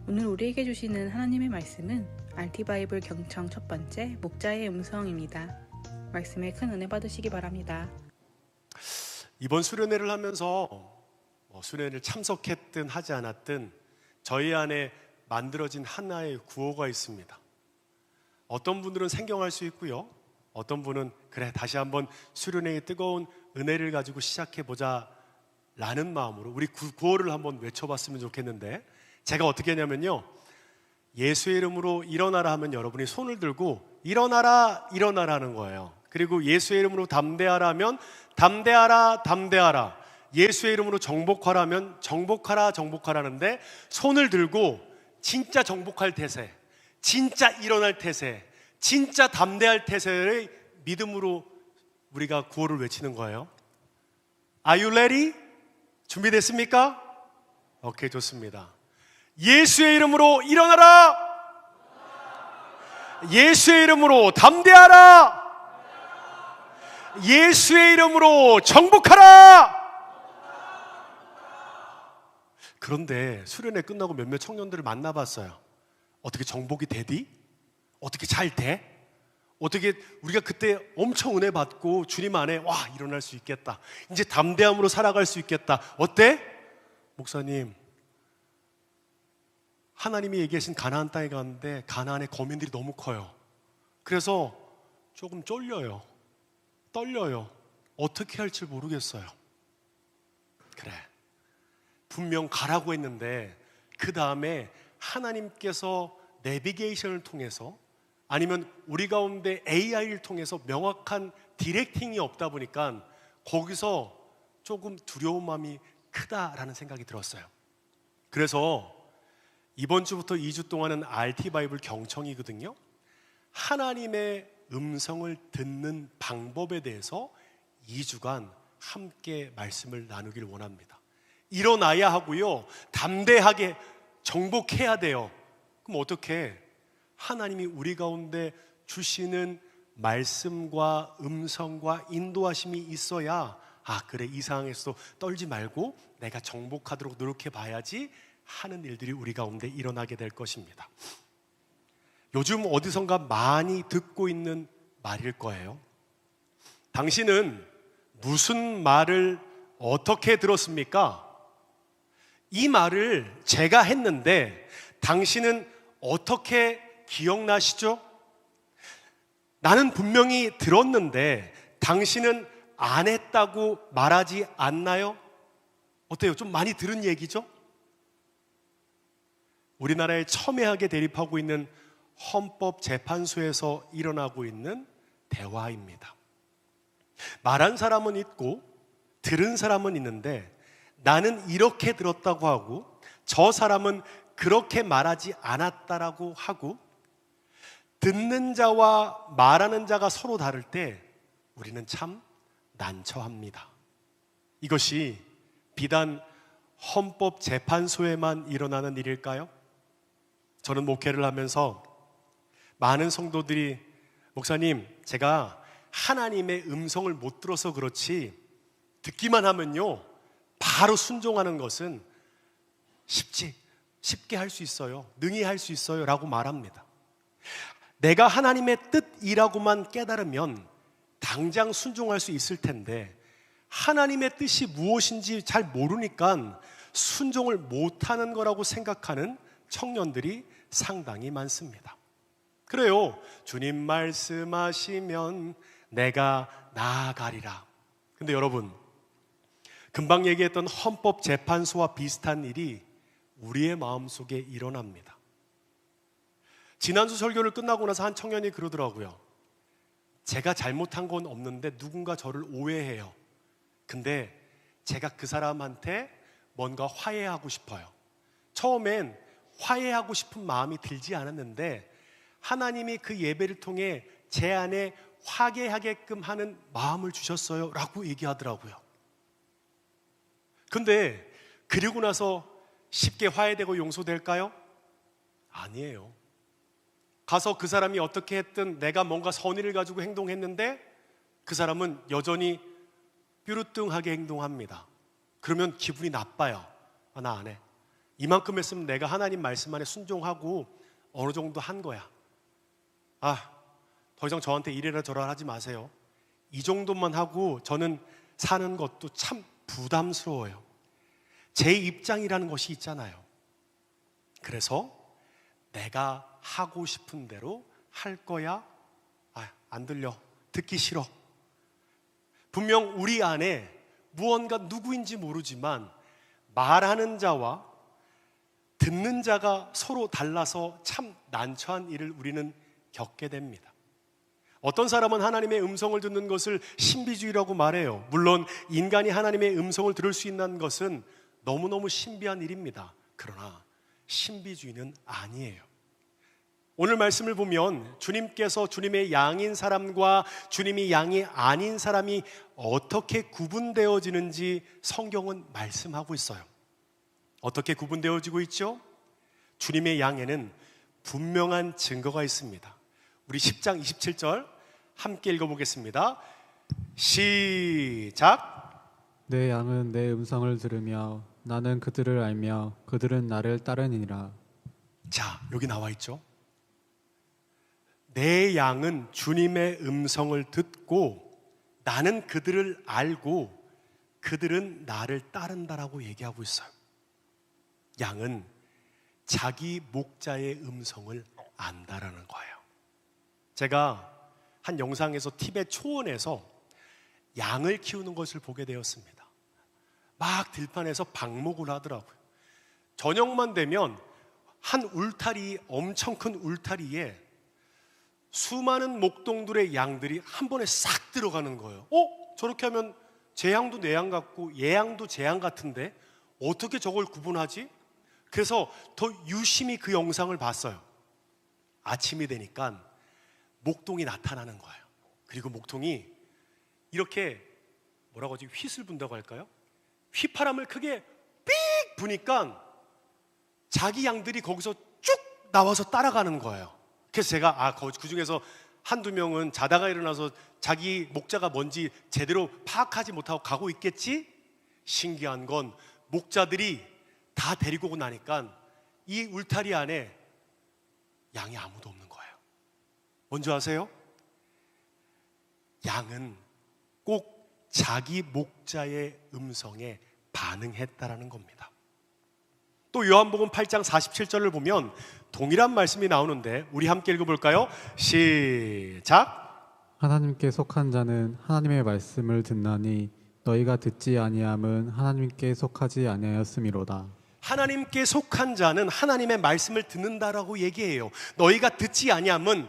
오늘 우리에게 주시는 하나님의 말씀은 RT바이블 경청 첫 번째 목자의 음성입니다. 말씀에 큰 은혜 받으시기 바랍니다. 이번 수련회를 하면서 수련회를 참석했든 하지 않았든 저희 안에 만들어진 하나의 구호가 있습니다. 어떤 분들은 생경할 수 있고요, 어떤 분은 그래 다시 한번 수련회의 뜨거운 은혜를 가지고 시작해보자 라는 마음으로 우리 구호를 한번 외쳐봤으면 좋겠는데, 제가 어떻게 했냐면요, 예수의 이름으로 일어나라 하면 여러분이 손을 들고 일어나라 일어나라 하는 거예요. 그리고 예수의 이름으로 담대하라 하면 담대하라 담대하라, 예수의 이름으로 정복하라 하면 정복하라 정복하라 하는데, 손을 들고 진짜 정복할 태세, 진짜 일어날 태세, 진짜 담대할 태세의 믿음으로 우리가 구호를 외치는 거예요. Are you ready? 준비됐습니까? 오케이, 좋습니다. 예수의 이름으로 일어나라, 예수의 이름으로 담대하라, 예수의 이름으로 정복하라. 그런데 수련회 끝나고 몇몇 청년들을 만나봤어요. 어떻게 정복이 되디? 어떻게 잘 돼? 어떻게 우리가 그때 엄청 은혜 받고 주님 안에 와 일어날 수 있겠다, 이제 담대함으로 살아갈 수 있겠다. 어때? 목사님, 하나님이 얘기하신 가나안 땅에 갔는데 가나안의 거민들이 너무 커요. 그래서 조금 쫄려요, 떨려요, 어떻게 할지 모르겠어요. 그래, 분명 가라고 했는데 그 다음에 하나님께서 내비게이션을 통해서 아니면 우리 가운데 AI를 통해서 명확한 디렉팅이 없다 보니까 거기서 조금 두려운 마음이 크다라는 생각이 들었어요. 그래서 이번 주부터 2주 동안은 RT바이블 경청이거든요. 하나님의 음성을 듣는 방법에 대해서 2주간 함께 말씀을 나누길 원합니다. 일어나야 하고요, 담대하게 정복해야 돼요. 그럼 어떻게? 하나님이 우리 가운데 주시는 말씀과 음성과 인도하심이 있어야, 아 그래, 이 상황에서도 떨지 말고 내가 정복하도록 노력해 봐야지 하는 일들이 우리 가운데 일어나게 될 것입니다. 요즘 어디선가 많이 듣고 있는 말일 거예요. 당신은 무슨 말을 어떻게 들었습니까? 이 말을 제가 했는데 당신은 어떻게 기억나시죠? 나는 분명히 들었는데 당신은 안 했다고 말하지 않나요? 어때요? 좀 많이 들은 얘기죠? 우리나라에 첨예하게 대립하고 있는 헌법재판소에서 일어나고 있는 대화입니다. 말한 사람은 있고 들은 사람은 있는데, 나는 이렇게 들었다고 하고 저 사람은 그렇게 말하지 않았다라고 하고, 듣는 자와 말하는 자가 서로 다를 때 우리는 참 난처합니다. 이것이 비단 헌법재판소에만 일어나는 일일까요? 저는 목회를 하면서 많은 성도들이, 목사님, 제가 하나님의 음성을 못 들어서 그렇지 듣기만 하면요 바로 순종하는 것은 쉽게 할 수 있어요, 능히 할 수 있어요 라고 말합니다. 내가 하나님의 뜻이라고만 깨달으면 당장 순종할 수 있을 텐데, 하나님의 뜻이 무엇인지 잘 모르니까 순종을 못하는 거라고 생각하는 청년들이 상당히 많습니다. 그래요, 주님 말씀하시면 내가 나아가리라. 근데 여러분, 금방 얘기했던 헌법재판소와 비슷한 일이 우리의 마음속에 일어납니다. 지난주 설교를 끝나고 나서 한 청년이 그러더라고요. 제가 잘못한 건 없는데 누군가 저를 오해해요. 근데 제가 그 사람한테 뭔가 화해하고 싶어요. 처음엔 화해하고 싶은 마음이 들지 않았는데 하나님이 그 예배를 통해 제 안에 화해하게끔 하는 마음을 주셨어요 라고 얘기하더라고요. 근데 그리고 나서 쉽게 화해되고 용서될까요? 아니에요. 가서 그 사람이 어떻게 했든 내가 뭔가 선의를 가지고 행동했는데 그 사람은 여전히 뾰루뚱하게 행동합니다. 그러면 기분이 나빠요. 나 안 해. 이만큼 했으면 내가 하나님 말씀 안에 순종하고 어느 정도 한 거야. 더 이상 저한테 이래라 저래라 하지 마세요. 이 정도만 하고 저는 사는 것도 참 부담스러워요. 제 입장이라는 것이 있잖아요. 그래서 내가 하고 싶은 대로 할 거야. 안 들려. 듣기 싫어. 분명 우리 안에 무언가 누구인지 모르지만 말하는 자와 듣는 자가 서로 달라서 참 난처한 일을 우리는 겪게 됩니다. 어떤 사람은 하나님의 음성을 듣는 것을 신비주의라고 말해요. 물론 인간이 하나님의 음성을 들을 수 있는 것은 너무너무 신비한 일입니다. 그러나 신비주의는 아니에요. 오늘 말씀을 보면 주님께서 주님의 양인 사람과 주님이 양이 아닌 사람이 어떻게 구분되어지는지 성경은 말씀하고 있어요. 어떻게 구분되어지고 있죠? 주님의 양에는 분명한 증거가 있습니다. 우리 10장 27절 함께 읽어보겠습니다. 시작. 내 양은 내 음성을 들으며 나는 그들을 알며 그들은 나를 따르니라. 자, 여기 나와 있죠. 내 양은 주님의 음성을 듣고 나는 그들을 알고 그들은 나를 따른다라고 얘기하고 있어요. 양은 자기 목자의 음성을 안다라는 거예요. 제가 한 영상에서 티벳 초원에서 양을 키우는 것을 보게 되었습니다. 막 들판에서 방목을 하더라고요. 저녁만 되면 한 울타리, 엄청 큰 울타리에 수많은 목동들의 양들이 한 번에 싹 들어가는 거예요. 저렇게 하면 제 양도 내 양 같고 얘 양도 제 양 같은데 어떻게 저걸 구분하지? 그래서 더 유심히 그 영상을 봤어요. 아침이 되니까 목동이 나타나는 거예요. 그리고 목동이 이렇게 뭐라고 하지? 휘슬 분다고 할까요? 휘파람을 크게 삑 부니까 자기 양들이 거기서 쭉 나와서 따라가는 거예요. 그래서 제가 그 중에서 한두 명은 자다가 일어나서 자기 목자가 뭔지 제대로 파악하지 못하고 가고 있겠지? 신기한 건 목자들이 다 데리고 오고 나니까 이 울타리 안에 양이 아무도 없는 거예요. 뭔지 아세요? 양은 꼭 자기 목자의 음성에 반응했다라는 겁니다. 또 요한복음 8장 47절을 보면 동일한 말씀이 나오는데 우리 함께 읽어볼까요? 시작. 하나님께 속한 자는 하나님의 말씀을 듣나니 너희가 듣지 아니함은 하나님께 속하지 아니하였음이로다. 하나님께 속한 자는 하나님의 말씀을 듣는다라고 얘기해요. 너희가 듣지 아니함은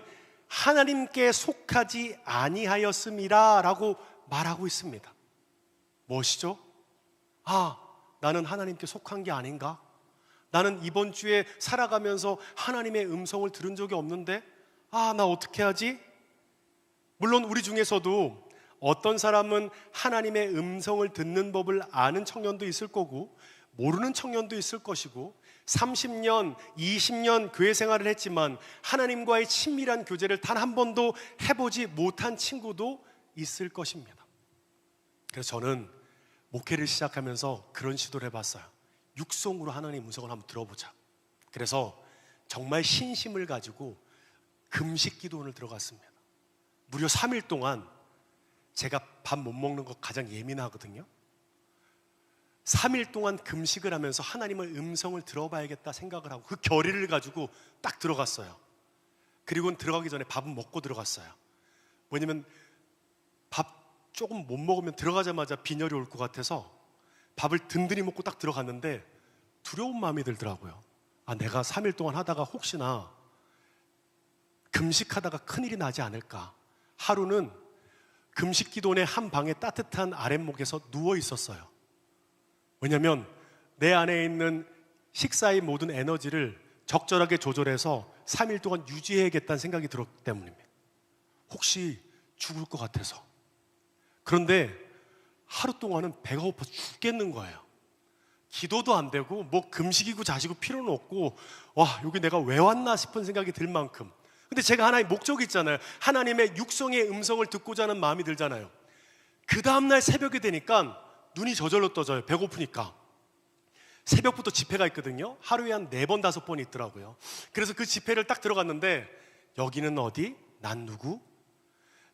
하나님께 속하지 아니하였음이라 라고 말하고 있습니다. 무엇이죠? 나는 하나님께 속한 게 아닌가? 나는 이번 주에 살아가면서 하나님의 음성을 들은 적이 없는데 나 어떻게 하지? 물론 우리 중에서도 어떤 사람은 하나님의 음성을 듣는 법을 아는 청년도 있을 거고 모르는 청년도 있을 것이고 30년, 20년 교회 생활을 했지만 하나님과의 친밀한 교제를 단 한 번도 해보지 못한 친구도 있을 것입니다. 그래서 저는 목회를 시작하면서 그런 시도를 해봤어요. 육성으로 하나님의 음성을 한번 들어보자. 그래서 정말 신심을 가지고 금식 기도원을 들어갔습니다. 무려 3일 동안 제가 밥 못 먹는 거 가장 예민하거든요. 3일 동안 금식을 하면서 하나님의 음성을 들어봐야겠다 생각을 하고 그 결의를 가지고 딱 들어갔어요. 그리고 들어가기 전에 밥은 먹고 들어갔어요. 왜냐면 밥 조금 못 먹으면 들어가자마자 빈혈이 올 것 같아서 밥을 든든히 먹고 딱 들어갔는데 두려운 마음이 들더라고요. 내가 3일 동안 하다가 혹시나 금식하다가 큰일이 나지 않을까. 하루는 금식 기도원의 한 방에 따뜻한 아랫목에서 누워 있었어요. 왜냐하면 내 안에 있는 식사의 모든 에너지를 적절하게 조절해서 3일 동안 유지해야겠다는 생각이 들었기 때문입니다. 혹시 죽을 것 같아서. 그런데 하루 동안은 배가 고파 죽겠는 거예요. 기도도 안 되고 뭐 금식이고 자시고 필요는 없고 여기 내가 왜 왔나 싶은 생각이 들 만큼. 근데 제가 하나의 목적이 있잖아요. 하나님의 육성의 음성을 듣고자 하는 마음이 들잖아요. 그 다음날 새벽이 되니까 눈이 저절로 떠져요. 배고프니까. 새벽부터 집회가 있거든요. 하루에 한 4번, 5번 있더라고요. 그래서 그 집회를 딱 들어갔는데 여기는 어디? 난 누구?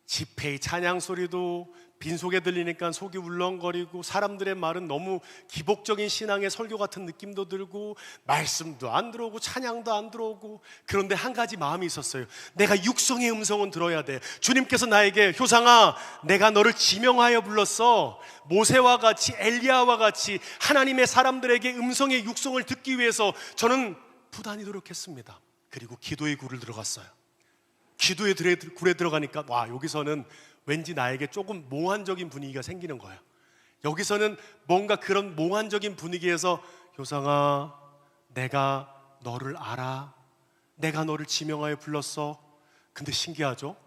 집회의 찬양 소리도 빈속에 들리니까 속이 울렁거리고 사람들의 말은 너무 기복적인 신앙의 설교 같은 느낌도 들고 말씀도 안 들어오고 찬양도 안 들어오고. 그런데 한 가지 마음이 있었어요. 내가 육성의 음성은 들어야 돼. 주님께서 나에게 효상아, 내가 너를 지명하여 불렀어. 모세와 같이 엘리야와 같이 하나님의 사람들에게 음성의 육성을 듣기 위해서 저는 부단히 노력했습니다. 그리고 기도의 굴을 들어갔어요. 기도의 굴에 들어가니까 여기서는 왠지 나에게 조금 몽환적인 분위기가 생기는 거예요. 여기서는 뭔가 그런 몽환적인 분위기에서 효상아, 내가 너를 알아. 내가 너를 지명하여 불렀어. 근데 신기하죠?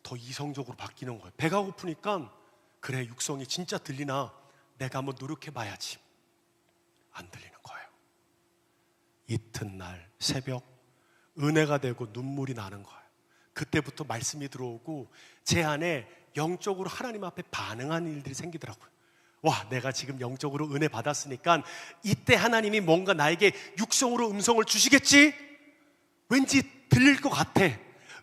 더 이성적으로 바뀌는 거예요. 배가 고프니까 그래, 육성이 진짜 들리나? 내가 한번 노력해봐야지. 안 들리는 거예요. 이튿날 새벽 은혜가 되고 눈물이 나는 거예요. 그때부터 말씀이 들어오고 제 안에 영적으로 하나님 앞에 반응하는 일들이 생기더라고요. 내가 지금 영적으로 은혜 받았으니까 이때 하나님이 뭔가 나에게 육성으로 음성을 주시겠지? 왠지 들릴 것 같아.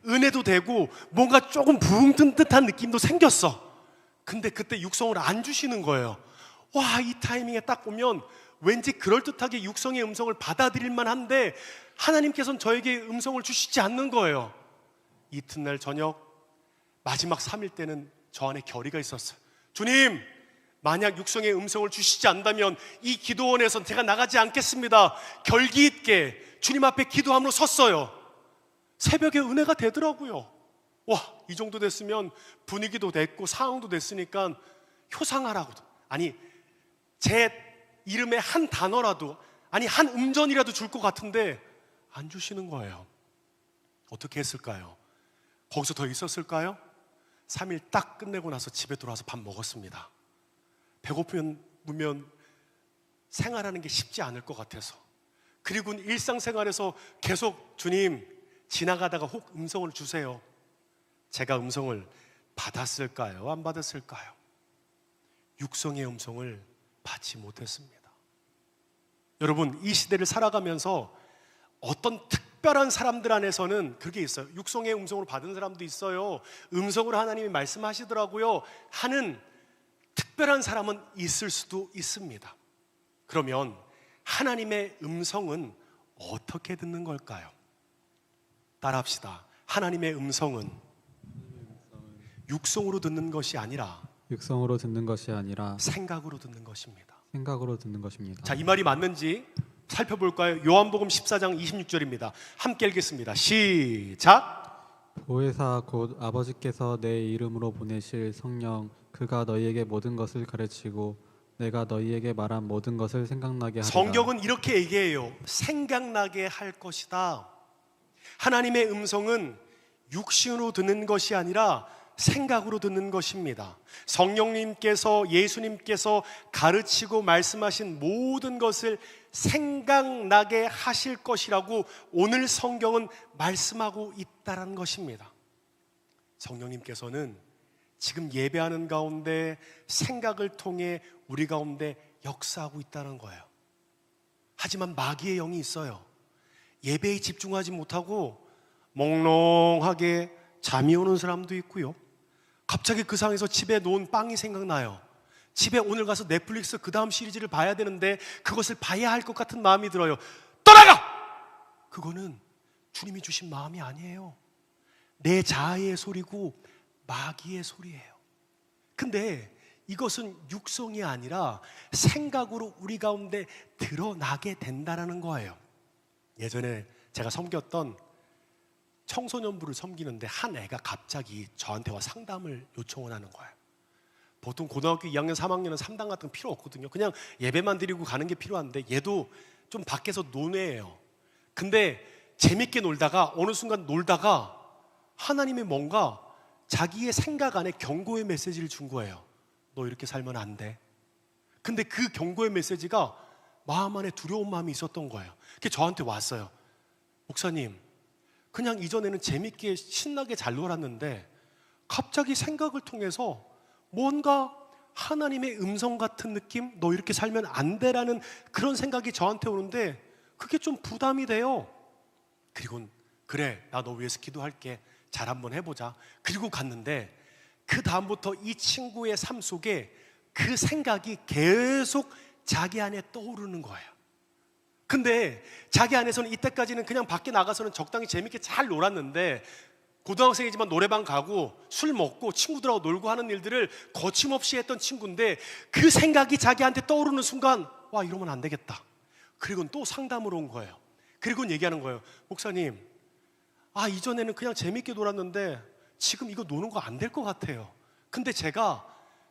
은혜도 되고 뭔가 조금 붕 뜬 듯한 느낌도 생겼어. 근데 그때 육성을 안 주시는 거예요. 이 타이밍에 딱 보면 왠지 그럴듯하게 육성의 음성을 받아들일 만한데 하나님께서는 저에게 음성을 주시지 않는 거예요. 이튿날 저녁 마지막 3일 때는 저 안에 결의가 있었어요. 주님, 만약 육성의 음성을 주시지 않는다면 이 기도원에선 제가 나가지 않겠습니다. 결기 있게 주님 앞에 기도함으로 섰어요. 새벽에 은혜가 되더라고요. 이 정도 됐으면 분위기도 됐고 상황도 됐으니까 효상하라고, 제 이름의 한 단어라도, 한 음전이라도 줄 것 같은데 안 주시는 거예요. 어떻게 했을까요? 거기서 더 있었을까요? 3일 딱 끝내고 나서 집에 돌아와서 밥 먹었습니다. 배고프면 생활하는 게 쉽지 않을 것 같아서. 그리고 일상생활에서 계속 주님, 지나가다가 혹 음성을 주세요. 제가 음성을 받았을까요? 안 받았을까요? 육성의 음성을 받지 못했습니다. 여러분, 이 시대를 살아가면서 어떤 특별한 사람들 안에서는 그게 있어요. 육성의 음성으로 받은 사람도 있어요. 음성으로 하나님이 말씀하시더라고요 하는 특별한 사람은 있을 수도 있습니다. 그러면 하나님의 음성은 어떻게 듣는 걸까요? 따라합시다. 하나님의 음성은 육성으로 듣는 것이 아니라 생각으로 듣는 것입니다. 자, 이 말이 맞는지 살펴볼까요? 요한복음 14장 26절입니다. 함께 읽겠습니다. 시작. 보혜사 곧 아버지께서 내 이름으로 보내실 성령, 그가 너희에게 모든 것을 가르치고 내가 너희에게 말한 모든 것을 생각나게 하리라. 성경은 이렇게 얘기해요. 생각나게 할 것이다. 하나님의 음성은 육신으로 듣는 것이 아니라 생각으로 듣는 것입니다. 성령님께서, 예수님께서 가르치고 말씀하신 모든 것을 생각나게 하실 것이라고 오늘 성경은 말씀하고 있다는 것입니다. 성령님께서는 지금 예배하는 가운데 생각을 통해 우리 가운데 역사하고 있다는 거예요. 하지만 마귀의 영이 있어요. 예배에 집중하지 못하고 몽롱하게 잠이 오는 사람도 있고요. 갑자기 그 상황에서 집에 놓은 빵이 생각나요. 집에 오늘 가서 넷플릭스 그 다음 시리즈를 봐야 되는데 그것을 봐야 할 것 같은 마음이 들어요. 떠나가! 그거는 주님이 주신 마음이 아니에요. 내 자아의 소리고 마귀의 소리예요. 근데 이것은 육성이 아니라 생각으로 우리 가운데 드러나게 된다는 거예요. 예전에 제가 섬겼던 청소년부를 섬기는데 한 애가 갑자기 저한테 와 상담을 요청을 하는 거예요. 보통 고등학교 2학년, 3학년은 상담 같은 거 필요 없거든요. 그냥 예배만 드리고 가는 게 필요한데 얘도 좀 밖에서 논애예요. 근데 재밌게 놀다가 어느 순간 놀다가 하나님이 뭔가 자기의 생각 안에 경고의 메시지를 준 거예요. 너 이렇게 살면 안 돼. 근데 그 경고의 메시지가 마음 안에 두려운 마음이 있었던 거예요. 그게 저한테 왔어요. 목사님, 그냥 이전에는 재밌게 신나게 잘 놀았는데 갑자기 생각을 통해서 뭔가 하나님의 음성 같은 느낌? 너 이렇게 살면 안 돼라는 그런 생각이 저한테 오는데 그게 좀 부담이 돼요. 그리고 그래, 나 너 위해서 기도할게. 잘 한번 해보자. 그리고 갔는데 그 다음부터 이 친구의 삶 속에 그 생각이 계속 자기 안에 떠오르는 거예요. 근데 자기 안에서는 이때까지는 그냥 밖에 나가서는 적당히 재밌게 잘 놀았는데 고등학생이지만 노래방 가고 술 먹고 친구들하고 놀고 하는 일들을 거침없이 했던 친구인데 그 생각이 자기한테 떠오르는 순간 와, 이러면 안 되겠다. 그리고 또 상담으로 온 거예요. 그리고 얘기하는 거예요. 목사님, 이전에는 그냥 재밌게 놀았는데 지금 이거 노는 거 안 될 것 같아요. 근데 제가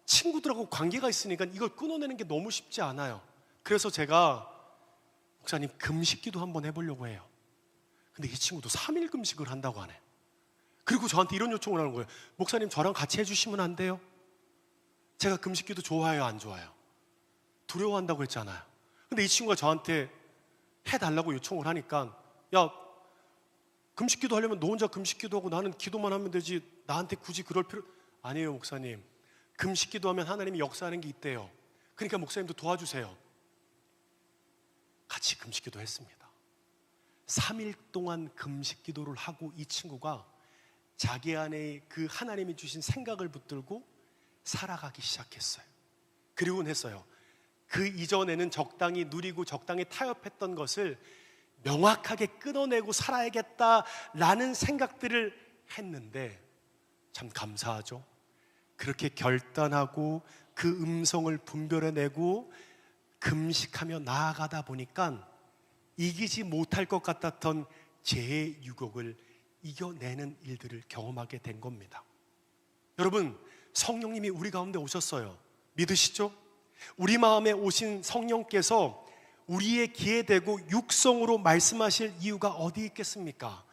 친구들하고 관계가 있으니까 이걸 끊어내는 게 너무 쉽지 않아요. 그래서 제가 목사님 금식기도 한번 해보려고 해요. 근데 이 친구도 3일 금식을 한다고 하네. 그리고 저한테 이런 요청을 하는 거예요. 목사님 저랑 같이 해주시면 안 돼요? 제가 금식기도 좋아해요, 안 좋아해요? 두려워한다고 했잖아요. 근데 이 친구가 저한테 해달라고 요청을 하니까 야, 금식기도 하려면 너 혼자 금식기도 하고 나는 기도만 하면 되지 나한테 굳이 그럴 필요 아니에요. 목사님, 금식기도 하면 하나님이 역사하는 게 있대요. 그러니까 목사님도 도와주세요. 같이 금식기도 했습니다. 3일 동안 금식기도를 하고 이 친구가 자기 안에 그 하나님이 주신 생각을 붙들고 살아가기 시작했어요. 그리고는 했어요. 그 이전에는 적당히 누리고 적당히 타협했던 것을 명확하게 끊어내고 살아야겠다라는 생각들을 했는데 참 감사하죠. 그렇게 결단하고 그 음성을 분별해내고 금식하며 나아가다 보니까 이기지 못할 것 같았던 죄의 유혹을 이겨내는 일들을 경험하게 된 겁니다. 여러분, 성령님이 우리 가운데 오셨어요. 믿으시죠? 우리 마음에 오신 성령께서 우리의 귀에 대고 육성으로 말씀하실 이유가 어디 있겠습니까?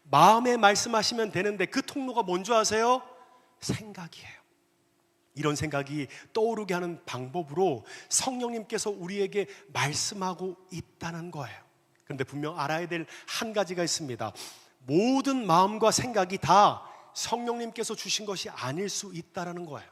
마음에 말씀하시면 되는데 그 통로가 뭔지 아세요? 생각이에요. 이런 생각이 떠오르게 하는 방법으로 성령님께서 우리에게 말씀하고 있다는 거예요. 그런데 분명 알아야 될 한 가지가 있습니다. 모든 마음과 생각이 다 성령님께서 주신 것이 아닐 수 있다는 거예요.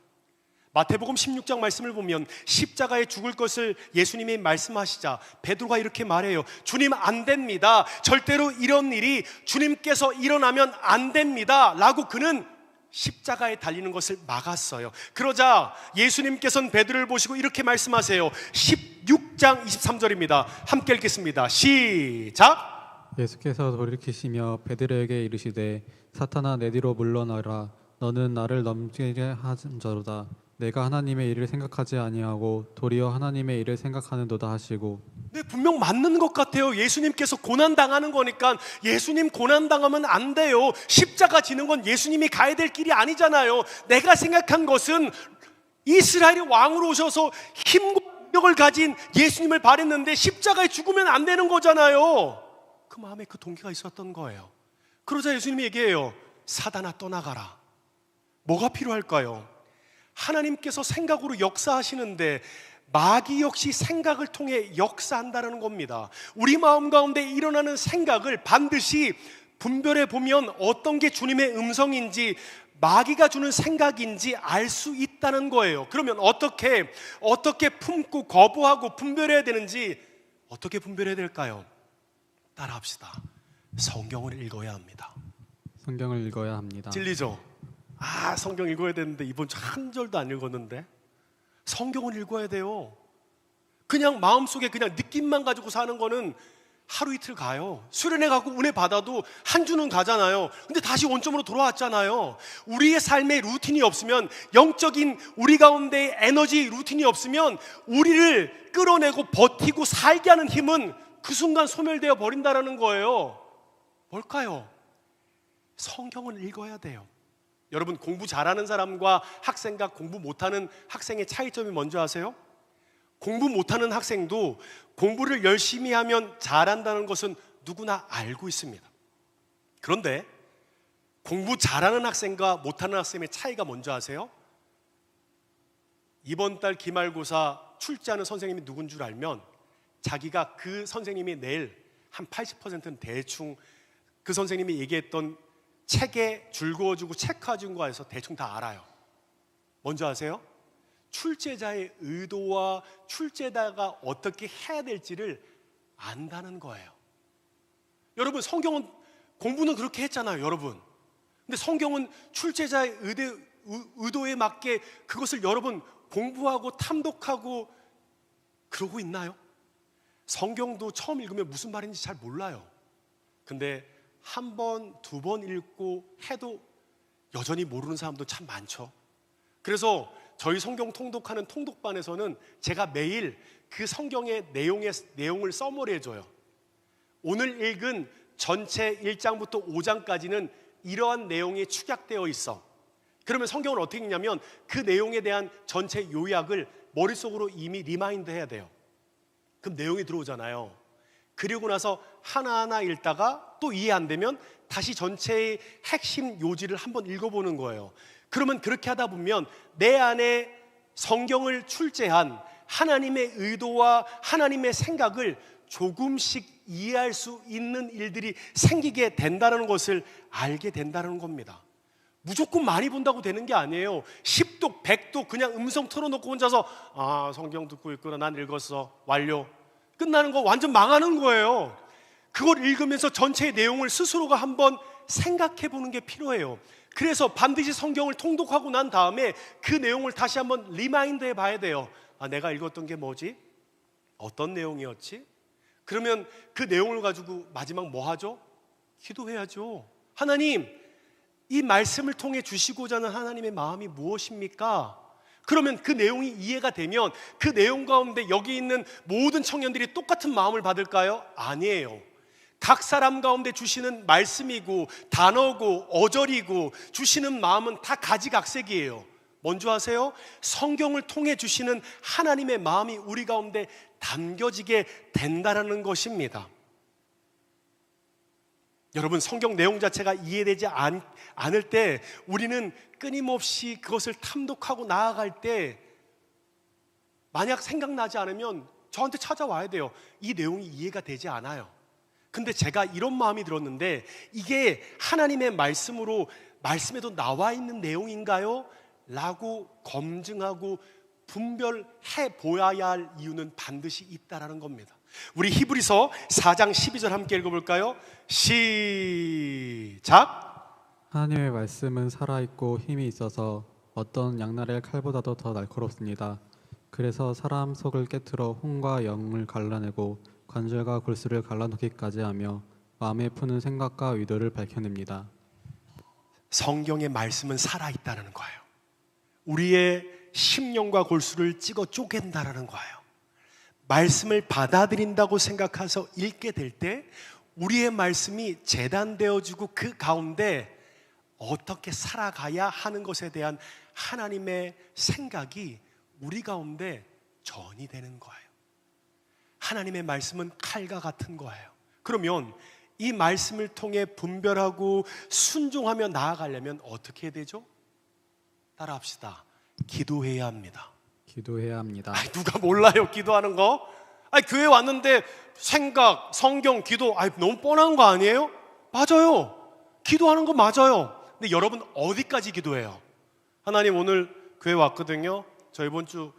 마태복음 16장 말씀을 보면 십자가에 죽을 것을 예수님이 말씀하시자 베드로가 이렇게 말해요. 주님, 안 됩니다. 절대로 이런 일이 주님께서 일어나면 안 됩니다 라고 그는 십자가에 달리는 것을 막았어요. 그러자 예수님께서는 베드로를 보시고 이렇게 말씀하세요. 16장 23절입니다. 함께 읽겠습니다. 시작. 예수께서 돌이키시며 베드로에게 이르시되 사탄아, 내 뒤로 물러나라. 너는 나를 넘치게 하는 자로다. 내가 하나님의 일을 생각하지 아니하고 도리어 하나님의 일을 생각하는도다 하시고. 네, 분명 맞는 것 같아요. 예수님께서 고난당하는 거니까 예수님 고난당하면 안 돼요. 십자가 지는 건 예수님이 가야 될 길이 아니잖아요. 내가 생각한 것은 이스라엘의 왕으로 오셔서 힘과 능력을 가진 예수님을 바랬는데 십자가에 죽으면 안 되는 거잖아요. 그 마음에 그 동기가 있었던 거예요. 그러자 예수님이 얘기해요. 사단아, 떠나가라. 뭐가 필요할까요? 하나님께서 생각으로 역사하시는데 마귀 역시 생각을 통해 역사한다는 겁니다. 우리 마음 가운데 일어나는 생각을 반드시 분별해 보면 어떤 게 주님의 음성인지 마귀가 주는 생각인지 알 수 있다는 거예요. 그러면 어떻게 품고 거부하고 분별해야 되는지 어떻게 분별해야 될까요? 따라합시다. 성경을 읽어야 합니다. 성경을 읽어야 합니다. 진리죠? 성경 읽어야 되는데 이번 주 한 절도 안 읽었는데. 성경을 읽어야 돼요. 그냥 마음속에 그냥 느낌만 가지고 사는 거는 하루 이틀 가요. 수련회 가고 은혜 받아도 한 주는 가잖아요. 근데 다시 원점으로 돌아왔잖아요. 우리의 삶에 루틴이 없으면, 영적인 우리 가운데 에너지 루틴이 없으면 우리를 끌어내고 버티고 살게 하는 힘은 그 순간 소멸되어 버린다는 거예요. 뭘까요? 성경을 읽어야 돼요. 여러분, 공부 잘하는 사람과 학생과 공부 못하는 학생의 차이점이 뭔지 아세요? 공부 못하는 학생도 공부를 열심히 하면 잘한다는 것은 누구나 알고 있습니다. 그런데 공부 잘하는 학생과 못하는 학생의 차이가 뭔지 아세요? 이번 달 기말고사 출제하는 선생님이 누군 줄 알면 자기가 그 선생님이 내일 한 80%는 대충 그 선생님이 얘기했던 책에 줄 그어주고 체크해준 거에서 대충 다 알아요. 뭔지 아세요? 출제자의 의도와 출제자가 어떻게 해야 될지를 안다는 거예요. 여러분, 성경은 공부는 그렇게 했잖아요, 여러분. 근데 성경은 출제자의 의도에 맞게 그것을 여러분 공부하고 탐독하고 그러고 있나요? 성경도 처음 읽으면 무슨 말인지 잘 몰라요. 근데 한 번, 두 번 읽고 해도 여전히 모르는 사람도 참 많죠. 그래서 저희 성경 통독하는 통독반에서는 제가 매일 그 성경의 내용을 써머리해줘요. 오늘 읽은 전체 1장부터 5장까지는 이러한 내용이 축약되어 있어. 그러면 성경을 어떻게 읽냐면 그 내용에 대한 전체 요약을 머릿속으로 이미 리마인드 해야 돼요. 그럼 내용이 들어오잖아요. 그리고 나서 하나하나 읽다가 또 이해 안 되면 다시 전체의 핵심 요지를 한번 읽어보는 거예요. 그러면 그렇게 하다 보면 내 안에 성경을 출제한 하나님의 의도와 하나님의 생각을 조금씩 이해할 수 있는 일들이 생기게 된다는 것을 알게 된다는 겁니다. 무조건 많이 본다고 되는 게 아니에요. 10독, 100독 그냥 음성 틀어놓고 혼자서 성경 듣고 있구나, 난 읽었어, 완료, 끝나는 거 완전 망하는 거예요. 그걸 읽으면서 전체의 내용을 스스로가 한번 생각해 보는 게 필요해요. 그래서 반드시 성경을 통독하고 난 다음에 그 내용을 다시 한번 리마인드 해봐야 돼요. 내가 읽었던 게 뭐지? 어떤 내용이었지? 그러면 그 내용을 가지고 마지막 뭐 하죠? 기도해야죠. 하나님, 이 말씀을 통해 주시고자 하는 하나님의 마음이 무엇입니까? 그러면 그 내용이 이해가 되면 그 내용 가운데 여기 있는 모든 청년들이 똑같은 마음을 받을까요? 아니에요. 각 사람 가운데 주시는 말씀이고 단어고 어절이고 주시는 마음은 다 가지각색이에요. 뭔지 아세요? 성경을 통해 주시는 하나님의 마음이 우리 가운데 담겨지게 된다는 것입니다. 여러분, 성경 내용 자체가 이해되지 않을 때 우리는 끊임없이 그것을 탐독하고 나아갈 때 만약 생각나지 않으면 저한테 찾아와야 돼요. 이 내용이 이해가 되지 않아요. 근데 제가 이런 마음이 들었는데 이게 하나님의 말씀에도 나와 있는 내용인가요? 라고 검증하고 분별해 보아야 할 이유는 반드시 있다라는 겁니다. 우리 히브리서 4장 12절 함께 읽어볼까요? 시작! 하나님의 말씀은 살아있고 힘이 있어서 어떤 양날의 칼보다도 더 날카롭습니다. 그래서 사람 속을 깨트려 혼과 영을 갈라내고 관절과 골수를 갈라놓기까지 하며 마음에 푸는 생각과 의도를 밝혀냅니다. 성경의 말씀은 살아있다는 거예요. 우리의 심령과 골수를 찍어 쪼갠다라는 거예요. 말씀을 받아들인다고 생각해서 읽게 될 때 우리의 말씀이 재단되어지고 그 가운데 어떻게 살아가야 하는 것에 대한 하나님의 생각이 우리 가운데 전이 되는 거예요. 하나님의 말씀은 칼과 같은 거예요. 그러면 이 말씀을 통해 분별하고 순종하며 나아가려면 어떻게 해야 되죠? 따라합시다. 기도해야 합니다. 기도해야 합니다. 누가 몰라요, 기도하는 거? 교회 왔는데 생각, 성경, 기도 너무 뻔한 거 아니에요? 맞아요. 기도하는 거 맞아요. 근데 여러분 어디까지 기도해요? 하나님, 오늘 교회 왔거든요. 저 이번 주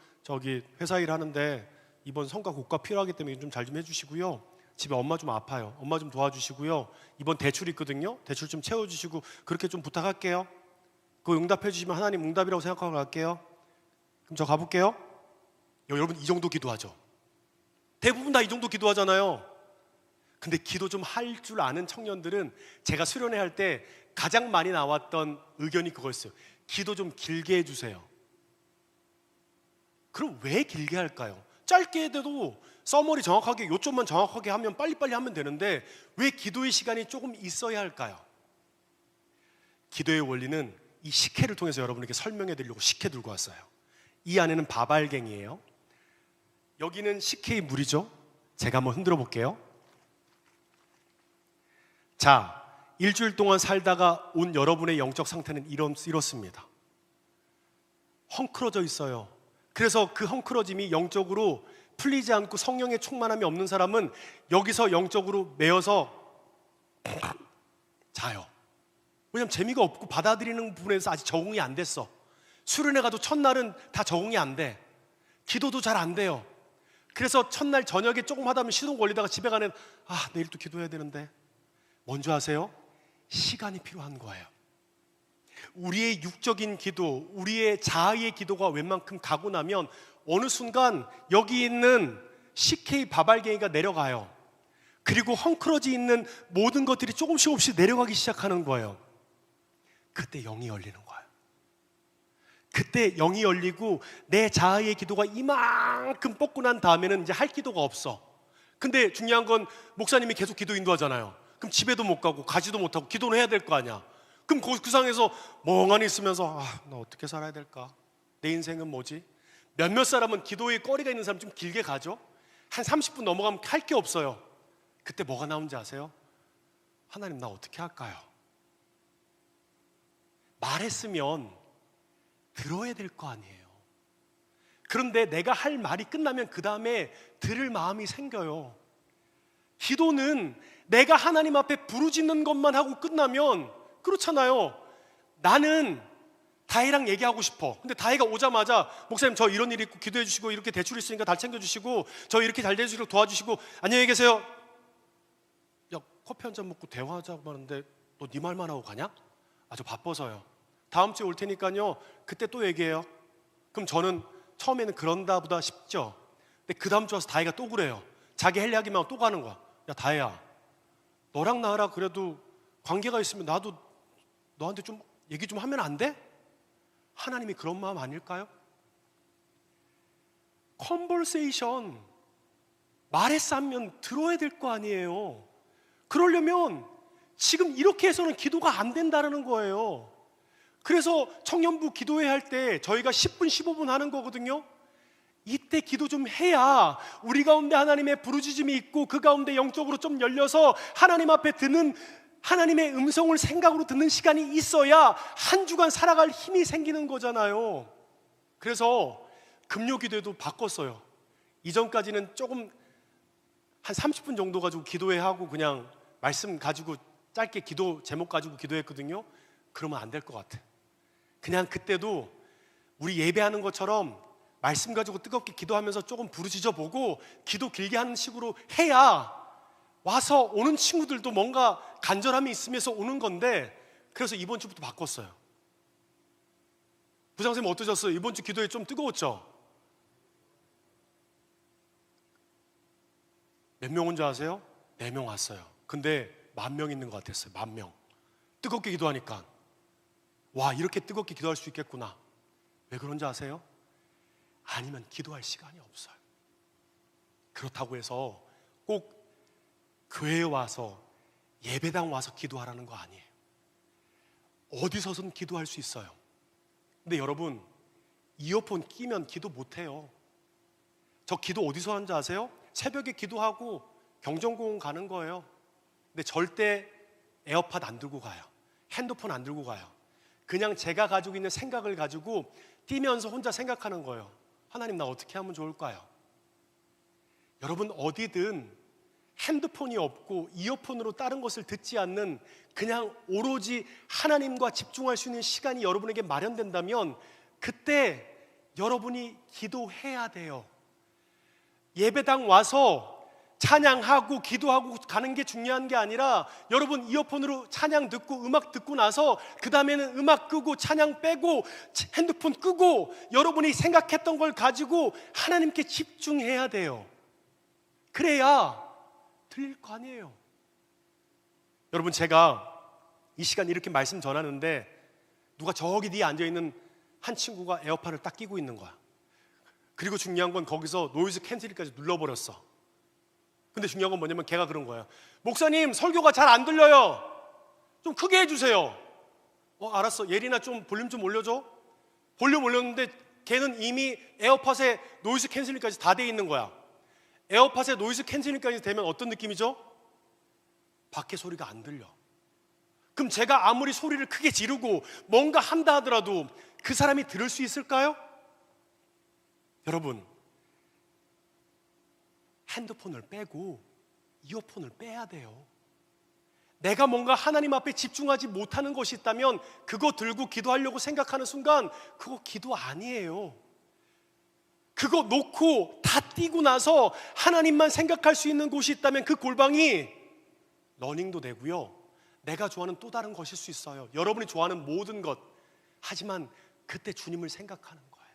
회사 일 하는데 이번 성과 고과 필요하기 때문에 좀 잘 좀 해주시고요. 집에 엄마 좀 아파요. 엄마 좀 도와주시고요. 이번 대출 있거든요. 대출 좀 채워주시고 그렇게 좀 부탁할게요. 그거 응답해 주시면 하나님 응답이라고 생각하고 갈게요. 그럼 저 가볼게요. 여러분 이 정도 기도하죠. 대부분 다 이 정도 기도하잖아요. 근데 기도 좀 할 줄 아는 청년들은 제가 수련회 할 때 가장 많이 나왔던 의견이 그거였어요. 기도 좀 길게 해주세요. 그럼 왜 길게 할까요? 짧게 해도 서머리 정확하게 요점만 정확하게 하면 빨리빨리 하면 되는데 왜 기도의 시간이 조금 있어야 할까요? 기도의 원리는 이 식혜를 통해서 여러분에게 설명해 드리려고 식혜 들고 왔어요. 이 안에는 바발갱이에요. 여기는 식혜의 물이죠. 제가 한번 흔들어 볼게요. 자, 일주일 동안 살다가 온 여러분의 영적 상태는 이렇습니다. 헝클어져 있어요. 그래서 그 헝클어짐이 영적으로 풀리지 않고 성령의 충만함이 없는 사람은 여기서 영적으로 매여서 자요. 왜냐하면 재미가 없고 받아들이는 부분에서 아직 적응이 안 됐어. 수련회 가도 첫날은 다 적응이 안 돼. 기도도 잘 안 돼요. 그래서 첫날 저녁에 조금 하다 보면 시동 걸리다가 집에 가는, 내일 또 기도해야 되는데. 뭔지 아세요? 시간이 필요한 거예요. 우리의 육적인 기도, 우리의 자아의 기도가 웬만큼 가고 나면 어느 순간 여기 있는 CK 바발갱이가 내려가요. 그리고 헝클어져 있는 모든 것들이 조금씩 내려가기 시작하는 거예요. 그때 영이 열리는 거예요. 그때 영이 열리고 내 자아의 기도가 이만큼 뻗고 난 다음에는 이제 할 기도가 없어. 근데 중요한 건 목사님이 계속 기도 인도하잖아요. 그럼 집에도 못 가고 가지도 못하고 기도는 해야 될 거 아니야. 그럼 그 상황에서 멍하니 있으면서 나 어떻게 살아야 될까? 내 인생은 뭐지? 몇몇 사람은 기도에 꺼리가 있는 사람 좀 길게 가죠. 한 30분 넘어가면 할 게 없어요. 그때 뭐가 나오는지 아세요? 하나님, 나 어떻게 할까요? 말했으면 들어야 될 거 아니에요. 그런데 내가 할 말이 끝나면 그 다음에 들을 마음이 생겨요. 기도는 내가 하나님 앞에 부르짖는 것만 하고 끝나면 그렇잖아요. 나는 다혜랑 얘기하고 싶어. 근데 다혜가 오자마자 목사님 저 이런 일이 있고 기도해 주시고 이렇게 대출 있으니까 다 챙겨주시고 저 이렇게 잘 되시도록 도와주시고 안녕히 계세요. 야, 커피 한 잔 먹고 대화하자고 하는데 너 네 말만 하고 가냐? 저 바빠서요. 다음 주에 올 테니까요 그때 또 얘기해요. 그럼 저는 처음에는 그런다 보다 싶죠. 근데 그 다음 주 와서 다혜가 또 그래요. 자기 할 이야기만 하고 또 가는 거야. 야, 다혜야, 너랑 나랑 그래도 관계가 있으면 나도 너한테 좀 얘기 좀 하면 안 돼? 하나님이 그런 마음 아닐까요? 컨버세이션 말했어 하면 들어야 될 거 아니에요. 그러려면 지금 이렇게 해서는 기도가 안 된다는 거예요. 그래서 청년부 기도회 할 때 저희가 10분 15분 하는 거거든요. 이때 기도 좀 해야 우리 가운데 하나님의 부르짖음이 있고 그 가운데 영적으로 좀 열려서 하나님 앞에 듣는 하나님의 음성을 생각으로 듣는 시간이 있어야 한 주간 살아갈 힘이 생기는 거잖아요. 그래서 금요 기도회도 바꿨어요. 이전까지는 조금 한 30분 정도 가지고 기도회 하고 그냥 말씀 가지고 짧게 기도 제목 가지고 기도했거든요. 그러면 안 될 것 같아. 그냥 그때도 우리 예배하는 것처럼 말씀 가지고 뜨겁게 기도하면서 조금 부르짖어 보고 기도 길게 하는 식으로 해야 와서 오는 친구들도 뭔가 간절함이 있으면서 오는 건데, 그래서 이번 주부터 바꿨어요. 부장선생님 어떠셨어요? 이번 주 기도회 좀 뜨거웠죠? 몇 명 온 줄 아세요? 4명 왔어요. 근데 10,000명 있는 것 같았어요. 10,000명. 뜨겁게 기도하니까 와, 이렇게 뜨겁게 기도할 수 있겠구나. 왜 그런지 아세요? 아니면 기도할 시간이 없어요. 그렇다고 해서 꼭 교회에 와서 예배당 와서 기도하라는 거 아니에요. 어디서든 기도할 수 있어요. 근데 여러분, 이어폰 끼면 기도 못해요. 저 기도 어디서 하는지 아세요? 새벽에 기도하고 경정고원 가는 거예요. 근데 절대 에어팟 안 들고 가요. 핸드폰 안 들고 가요. 그냥 제가 가지고 있는 생각을 가지고 뛰면서 혼자 생각하는 거예요. 하나님, 나 어떻게 하면 좋을까요? 여러분, 어디든 핸드폰이 없고 이어폰으로 다른 것을 듣지 않는 그냥 오로지 하나님과 집중할 수 있는 시간이 여러분에게 마련된다면 그때 여러분이 기도해야 돼요. 예배당 와서 찬양하고 기도하고 가는 게 중요한 게 아니라 여러분 이어폰으로 찬양 듣고 음악 듣고 나서 그 다음에는 음악 끄고 찬양 빼고 핸드폰 끄고 여러분이 생각했던 걸 가지고 하나님께 집중해야 돼요. 그래야 들릴 거 아니에요. 여러분, 제가 이 시간 이렇게 말씀 전하는데 누가 저기 뒤에 앉아있는 한 친구가 에어팟을 딱 끼고 있는 거야. 그리고 중요한 건 거기서 노이즈 캔슬까지 눌러버렸어. 근데 중요한 건 뭐냐면 걔가 그런 거야. 목사님, 설교가 잘 안 들려요. 좀 크게 해주세요. 알았어. 예린아, 좀 볼륨 좀 올려줘. 볼륨 올렸는데 걔는 이미 에어팟에 노이즈 캔슬링까지 다 돼 있는 거야. 에어팟에 노이즈 캔슬링까지 되면 어떤 느낌이죠? 밖에 소리가 안 들려. 그럼 제가 아무리 소리를 크게 지르고 뭔가 한다 하더라도 그 사람이 들을 수 있을까요? 여러분, 핸드폰을 빼고 이어폰을 빼야 돼요. 내가 뭔가 하나님 앞에 집중하지 못하는 것이 있다면 그거 들고 기도하려고 생각하는 순간 그거 기도 아니에요. 그거 놓고 다 뛰고 나서 하나님만 생각할 수 있는 곳이 있다면 그 골방이 러닝도 되고요, 내가 좋아하는 또 다른 것일 수 있어요. 여러분이 좋아하는 모든 것. 하지만 그때 주님을 생각하는 거예요.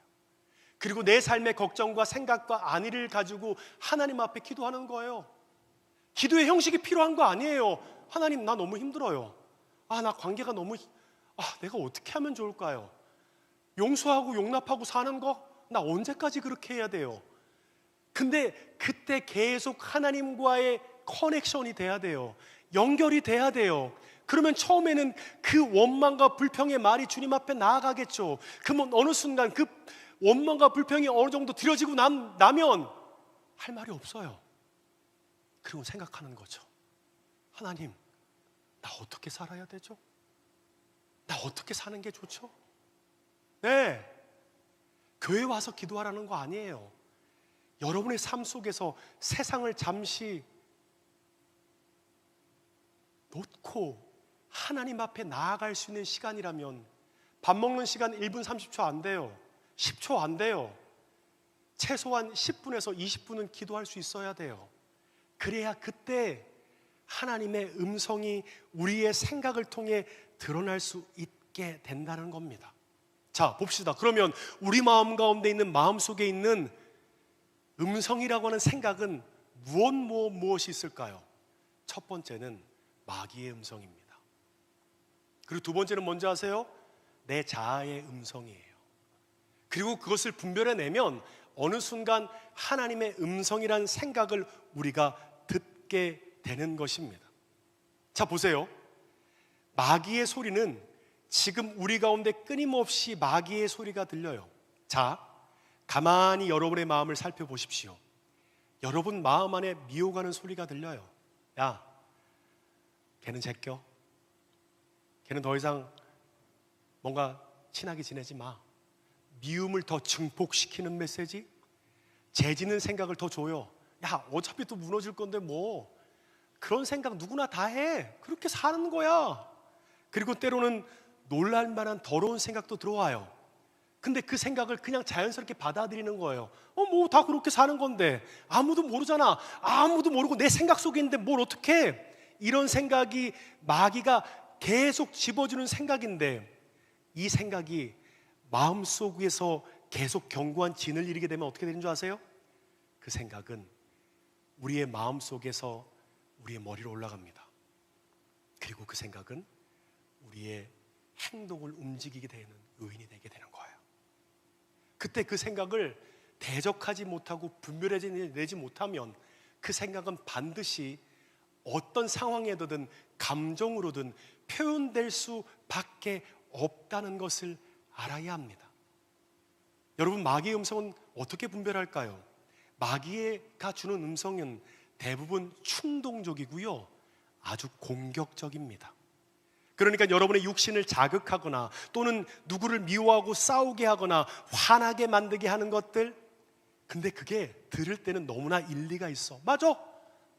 그리고 내 삶의 걱정과 생각과 안위를 가지고 하나님 앞에 기도하는 거예요. 기도의 형식이 필요한 거 아니에요. 하나님, 나 너무 힘들어요. 나 관계가 너무 내가 어떻게 하면 좋을까요? 용서하고 용납하고 사는 거? 나 언제까지 그렇게 해야 돼요? 근데 그때 계속 하나님과의 커넥션이 돼야 돼요. 연결이 돼야 돼요. 그러면 처음에는 그 원망과 불평의 말이 주님 앞에 나아가겠죠. 그러면 어느 순간 그 원망과 불평이 어느 정도 드려지고 나면 할 말이 없어요. 그리고 생각하는 거죠. 하나님, 나 어떻게 살아야 되죠? 나 어떻게 사는 게 좋죠? 네, 교회 와서 기도하라는 거 아니에요. 여러분의 삶 속에서 세상을 잠시 놓고 하나님 앞에 나아갈 수 있는 시간이라면, 밥 먹는 시간 1분 30초 안 돼요. 10초 안 돼요. 최소한 10분에서 20분은 기도할 수 있어야 돼요. 그래야 그때 하나님의 음성이 우리의 생각을 통해 드러날 수 있게 된다는 겁니다. 자, 봅시다. 그러면 우리 마음 가운데 있는, 마음속에 있는 음성이라고 하는 생각은 무엇이 있을까요? 첫 번째는 마귀의 음성입니다. 그리고 두 번째는 뭔지 아세요? 내 자아의 음성이에요. 그리고 그것을 분별해내면 어느 순간 하나님의 음성이란 생각을 우리가 듣게 되는 것입니다. 자, 보세요. 마귀의 소리는 지금 우리 가운데 끊임없이 마귀의 소리가 들려요. 자, 가만히 여러분의 마음을 살펴보십시오. 여러분 마음 안에 미워가는 소리가 들려요. 야, 걔는 제껴. 걔는 더 이상 뭔가 친하게 지내지 마. 미움을 더 증폭시키는 메시지, 죄지는 생각을 더 줘요. 야, 어차피 또 무너질 건데 뭐, 그런 생각 누구나 다 해. 그렇게 사는 거야. 그리고 때로는 놀랄만한 더러운 생각도 들어와요. 근데 그 생각을 그냥 자연스럽게 받아들이는 거예요. 뭐 다 그렇게 사는 건데, 아무도 모르잖아. 아무도 모르고 내 생각 속에 있는데 뭘 어떻게 해. 이런 생각이 마귀가 계속 집어주는 생각인데, 이 생각이 마음속에서 계속 견고한 진을 이루게 되면 어떻게 되는 줄 아세요? 그 생각은 우리의 마음속에서 우리의 머리로 올라갑니다. 그리고 그 생각은 우리의 행동을 움직이게 되는 요인이 되게 되는 거예요. 그때 그 생각을 대적하지 못하고 분별해내지 못하면 그 생각은 반드시 어떤 상황에든 감정으로든 표현될 수밖에 없다는 것을 알아야 합니다. 여러분, 마귀의 음성은 어떻게 분별할까요? 마귀가 주는 음성은 대부분 충동적이고요, 아주 공격적입니다. 그러니까 여러분의 육신을 자극하거나 또는 누구를 미워하고 싸우게 하거나 화나게 만들게 하는 것들, 근데 그게 들을 때는 너무나 일리가 있어. 맞아,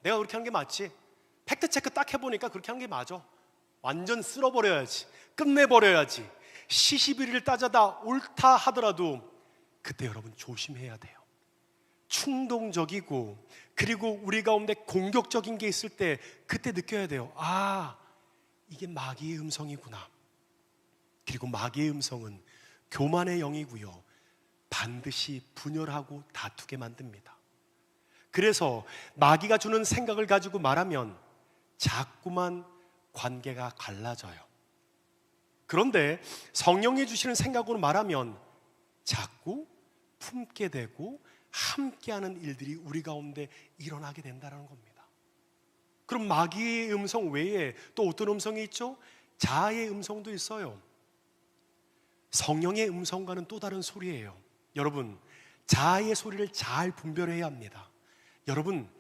내가 그렇게 하는 게 맞지. 팩트체크 딱 해보니까 그렇게 하는 게 맞아. 완전 쓸어버려야지, 끝내버려야지, 시시비를 따져다 옳다 하더라도 그때 여러분 조심해야 돼요. 충동적이고 그리고 우리 가운데 공격적인 게 있을 때 그때 느껴야 돼요. 이게 마귀의 음성이구나. 그리고 마귀의 음성은 교만의 영이고요, 반드시 분열하고 다투게 만듭니다. 그래서 마귀가 주는 생각을 가지고 말하면 자꾸만 관계가 갈라져요. 그런데 성령이 주시는 생각으로 말하면 자꾸 품게 되고 함께하는 일들이 우리 가운데 일어나게 된다는 겁니다. 그럼 마귀의 음성 외에 또 어떤 음성이 있죠? 자아의 음성도 있어요. 성령의 음성과는 또 다른 소리예요. 여러분, 자아의 소리를 잘 분별해야 합니다. 여러분,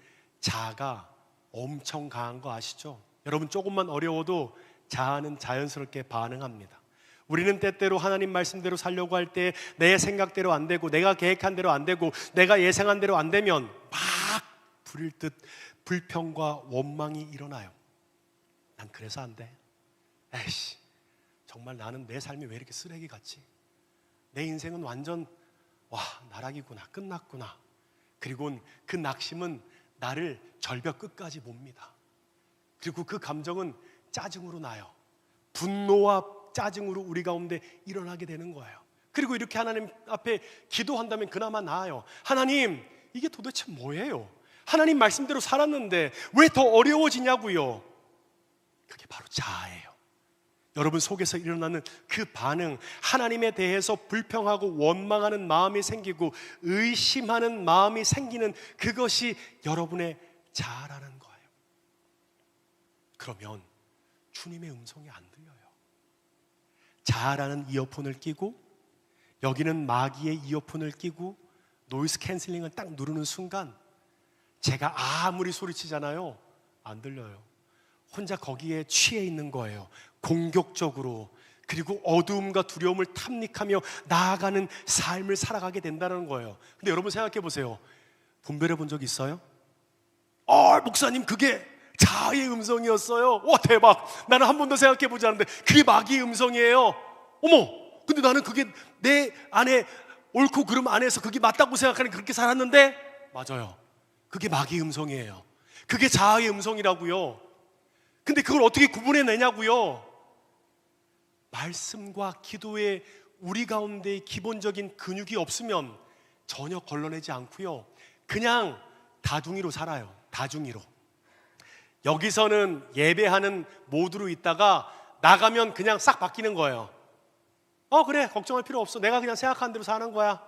자아가 엄청 강한 거 아시죠? 여러분, 조금만 어려워도 자아는 자연스럽게 반응합니다. 우리는 때때로 하나님 말씀대로 살려고 할 때 내 생각대로 안 되고 내가 계획한 대로 안 되고 내가 예상한 대로 안 되면 막 부릴 듯 불평과 원망이 일어나요. 난 그래서 안 돼. 에이씨, 정말 나는 내 삶이 왜 이렇게 쓰레기 같지? 내 인생은 완전 나락이구나, 끝났구나. 그리고 그 낙심은 나를 절벽 끝까지 몹니다. 그리고 그 감정은 짜증으로 나요. 분노와 짜증으로 우리 가운데 일어나게 되는 거예요. 그리고 이렇게 하나님 앞에 기도한다면 그나마 나아요. 하나님, 이게 도대체 뭐예요? 하나님 말씀대로 살았는데 왜 더 어려워지냐고요? 그게 바로 자아예요. 여러분 속에서 일어나는 그 반응, 하나님에 대해서 불평하고 원망하는 마음이 생기고 의심하는 마음이 생기는 그것이 여러분의 자아라는 거예요. 그러면 주님의 음성이 안 들려요. 자아라는 이어폰을 끼고, 여기는 마귀의 이어폰을 끼고 노이즈 캔슬링을 딱 누르는 순간 제가 아무리 소리치잖아요, 안 들려요. 혼자 거기에 취해 있는 거예요. 공격적으로. 그리고 어두움과 두려움을 탐닉하며 나아가는 삶을 살아가게 된다는 거예요. 근데 여러분 생각해 보세요. 분별해 본 적 있어요? 목사님, 그게 자아의 음성이었어요. 와, 대박. 나는 한 번도 생각해 보지 않았는데 그게 마귀의 음성이에요. 어머, 근데 나는 그게 내 안에 옳고 그름 안에서 그게 맞다고 생각하는 그렇게 살았는데, 맞아요. 그게 마귀의 음성이에요. 그게 자아의 음성이라고요. 근데 그걸 어떻게 구분해내냐고요? 말씀과 기도에 우리 가운데 기본적인 근육이 없으면 전혀 걸러내지 않고요, 그냥 다둥이로 살아요. 다중이로. 여기서는 예배하는 모드로 있다가 나가면 그냥 싹 바뀌는 거예요. 그래, 걱정할 필요 없어. 내가 그냥 생각하는 대로 사는 거야.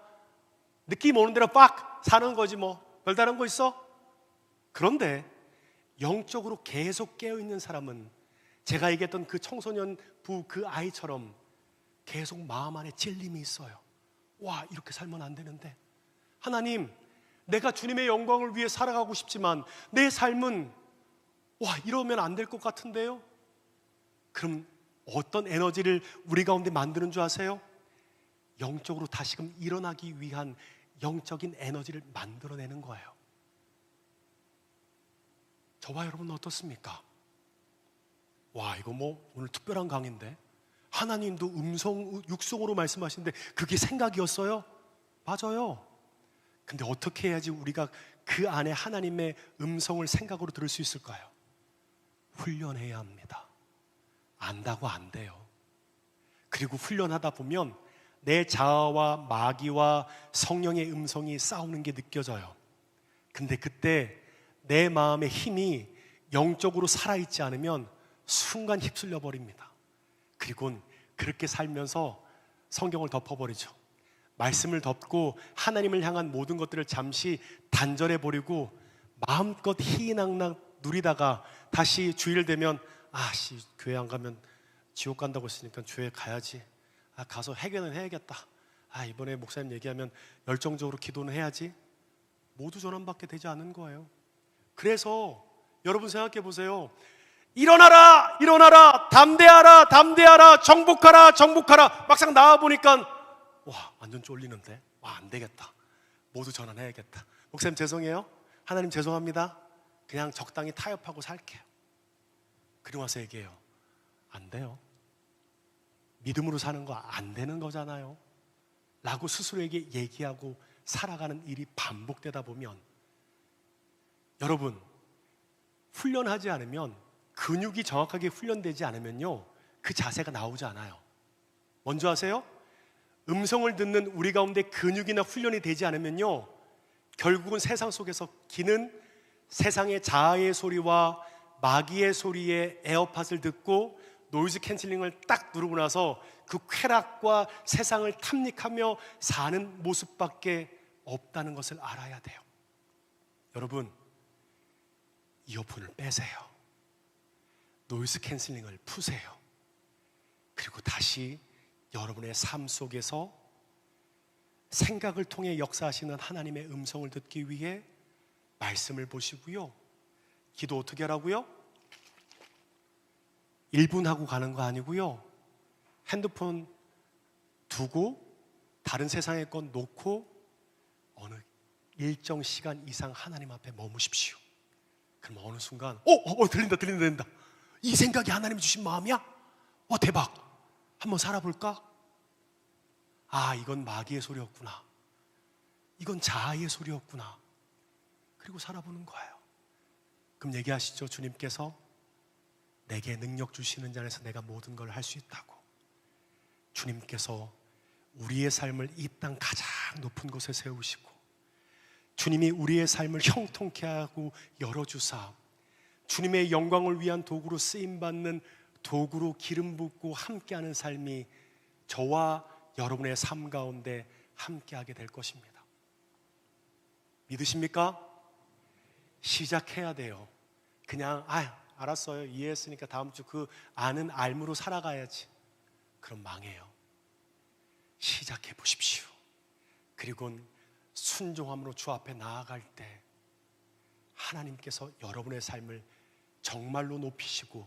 느낌 오는 대로 빡 사는 거지 뭐. 별다른 거 있어? 그런데 영적으로 계속 깨어있는 사람은 제가 얘기했던 그 청소년부 그 아이처럼 계속 마음 안에 찔림이 있어요. 와, 이렇게 살면 안 되는데. 하나님, 내가 주님의 영광을 위해 살아가고 싶지만 내 삶은 이러면 안 될 것 같은데요? 그럼 어떤 에너지를 우리 가운데 만드는 줄 아세요? 영적으로 다시금 일어나기 위한 영적인 에너지를 만들어내는 거예요. 저와 여러분은 어떻습니까? 이거 뭐 오늘 특별한 강의인데, 하나님도 육성으로 말씀하시는데 그게 생각이었어요? 맞아요. 근데 어떻게 해야지 우리가 그 안에 하나님의 음성을 생각으로 들을 수 있을까요? 훈련해야 합니다. 안다고 안 돼요. 그리고 훈련하다 보면 내 자아와 마귀와 성령의 음성이 싸우는 게 느껴져요. 근데 그때 내 마음의 힘이 영적으로 살아있지 않으면 순간 휩쓸려 버립니다. 그리고 그렇게 살면서 성경을 덮어버리죠. 말씀을 덮고 하나님을 향한 모든 것들을 잠시 단절해 버리고 마음껏 희희낙낙 누리다가 다시 주일 되면 교회 안 가면 지옥 간다고 했으니까 교회 가야지. 가서 해결은 해야겠다. 이번에 목사님 얘기하면 열정적으로 기도는 해야지. 모두 전환받게 되지 않은 거예요. 그래서 여러분 생각해 보세요. 일어나라, 일어나라, 담대하라, 담대하라, 정복하라, 정복하라. 막상 나와보니까 완전 쫄리는데 안 되겠다. 모두 전환해야겠다. 목사님 죄송해요. 하나님 죄송합니다. 그냥 적당히 타협하고 살게요. 그리고 와서 얘기해요. 안 돼요. 믿음으로 사는 거 안 되는 거잖아요 라고 스스로에게 얘기하고 살아가는 일이 반복되다 보면, 여러분, 훈련하지 않으면, 근육이 정확하게 훈련되지 않으면요, 그 자세가 나오지 않아요. 먼저 아세요? 음성을 듣는 우리 가운데 근육이나 훈련이 되지 않으면요, 결국은 세상 속에서 기는 세상의 자아의 소리와 마귀의 소리에 에어팟을 듣고 노이즈 캔슬링을 딱 누르고 나서 그 쾌락과 세상을 탐닉하며 사는 모습밖에 없다는 것을 알아야 돼요. 여러분, 이어폰을 빼세요. 노이즈 캔슬링을 푸세요. 그리고 다시 여러분의 삶 속에서 생각을 통해 역사하시는 하나님의 음성을 듣기 위해 말씀을 보시고요, 기도 어떻게 하라고요? 1분 하고 가는 거 아니고요, 핸드폰 두고 다른 세상의 건 놓고 어느 일정 시간 이상 하나님 앞에 머무십시오. 그럼 어느 순간 들린다. 이 생각이 하나님이 주신 마음이야? 대박. 한번 살아볼까? 이건 마귀의 소리였구나. 이건 자아의 소리였구나. 그리고 살아보는 거예요. 그럼 얘기하시죠. 주님께서 내게 능력 주시는 자 안에서 내가 모든 걸 할 수 있다고. 주님께서 우리의 삶을 이 땅 가장 높은 곳에 세우시고, 주님이 우리의 삶을 형통케 하고 열어주사, 주님의 영광을 위한 도구로 쓰임받는 도구로 기름 붓고 함께하는 삶이 저와 여러분의 삶 가운데 함께하게 될 것입니다. 믿으십니까? 시작해야 돼요. 그냥 알았어요, 이해했으니까 다음 주 그 아는 알무로 살아가야지. 그럼 망해요. 시작해 보십시오. 그리고 순종함으로 주 앞에 나아갈 때 하나님께서 여러분의 삶을 정말로 높이시고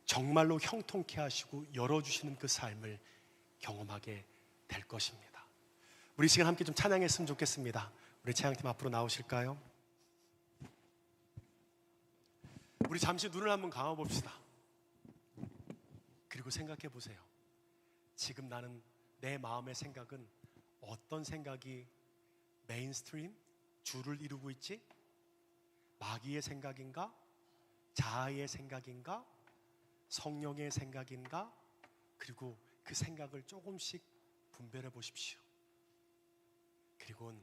정말로 형통케 하시고 열어주시는 그 삶을 경험하게 될 것입니다. 우리 시간 함께 좀 찬양했으면 좋겠습니다. 우리 찬양팀 앞으로 나오실까요? 우리 잠시 눈을 한번 감아봅시다. 그리고 생각해 보세요. 지금 나는 내 마음의 생각은 어떤 생각이 메인스트림, 주를 이루고 있지? 마귀의 생각인가? 자아의 생각인가? 성령의 생각인가? 그리고 그 생각을 조금씩 분별해 보십시오. 그리고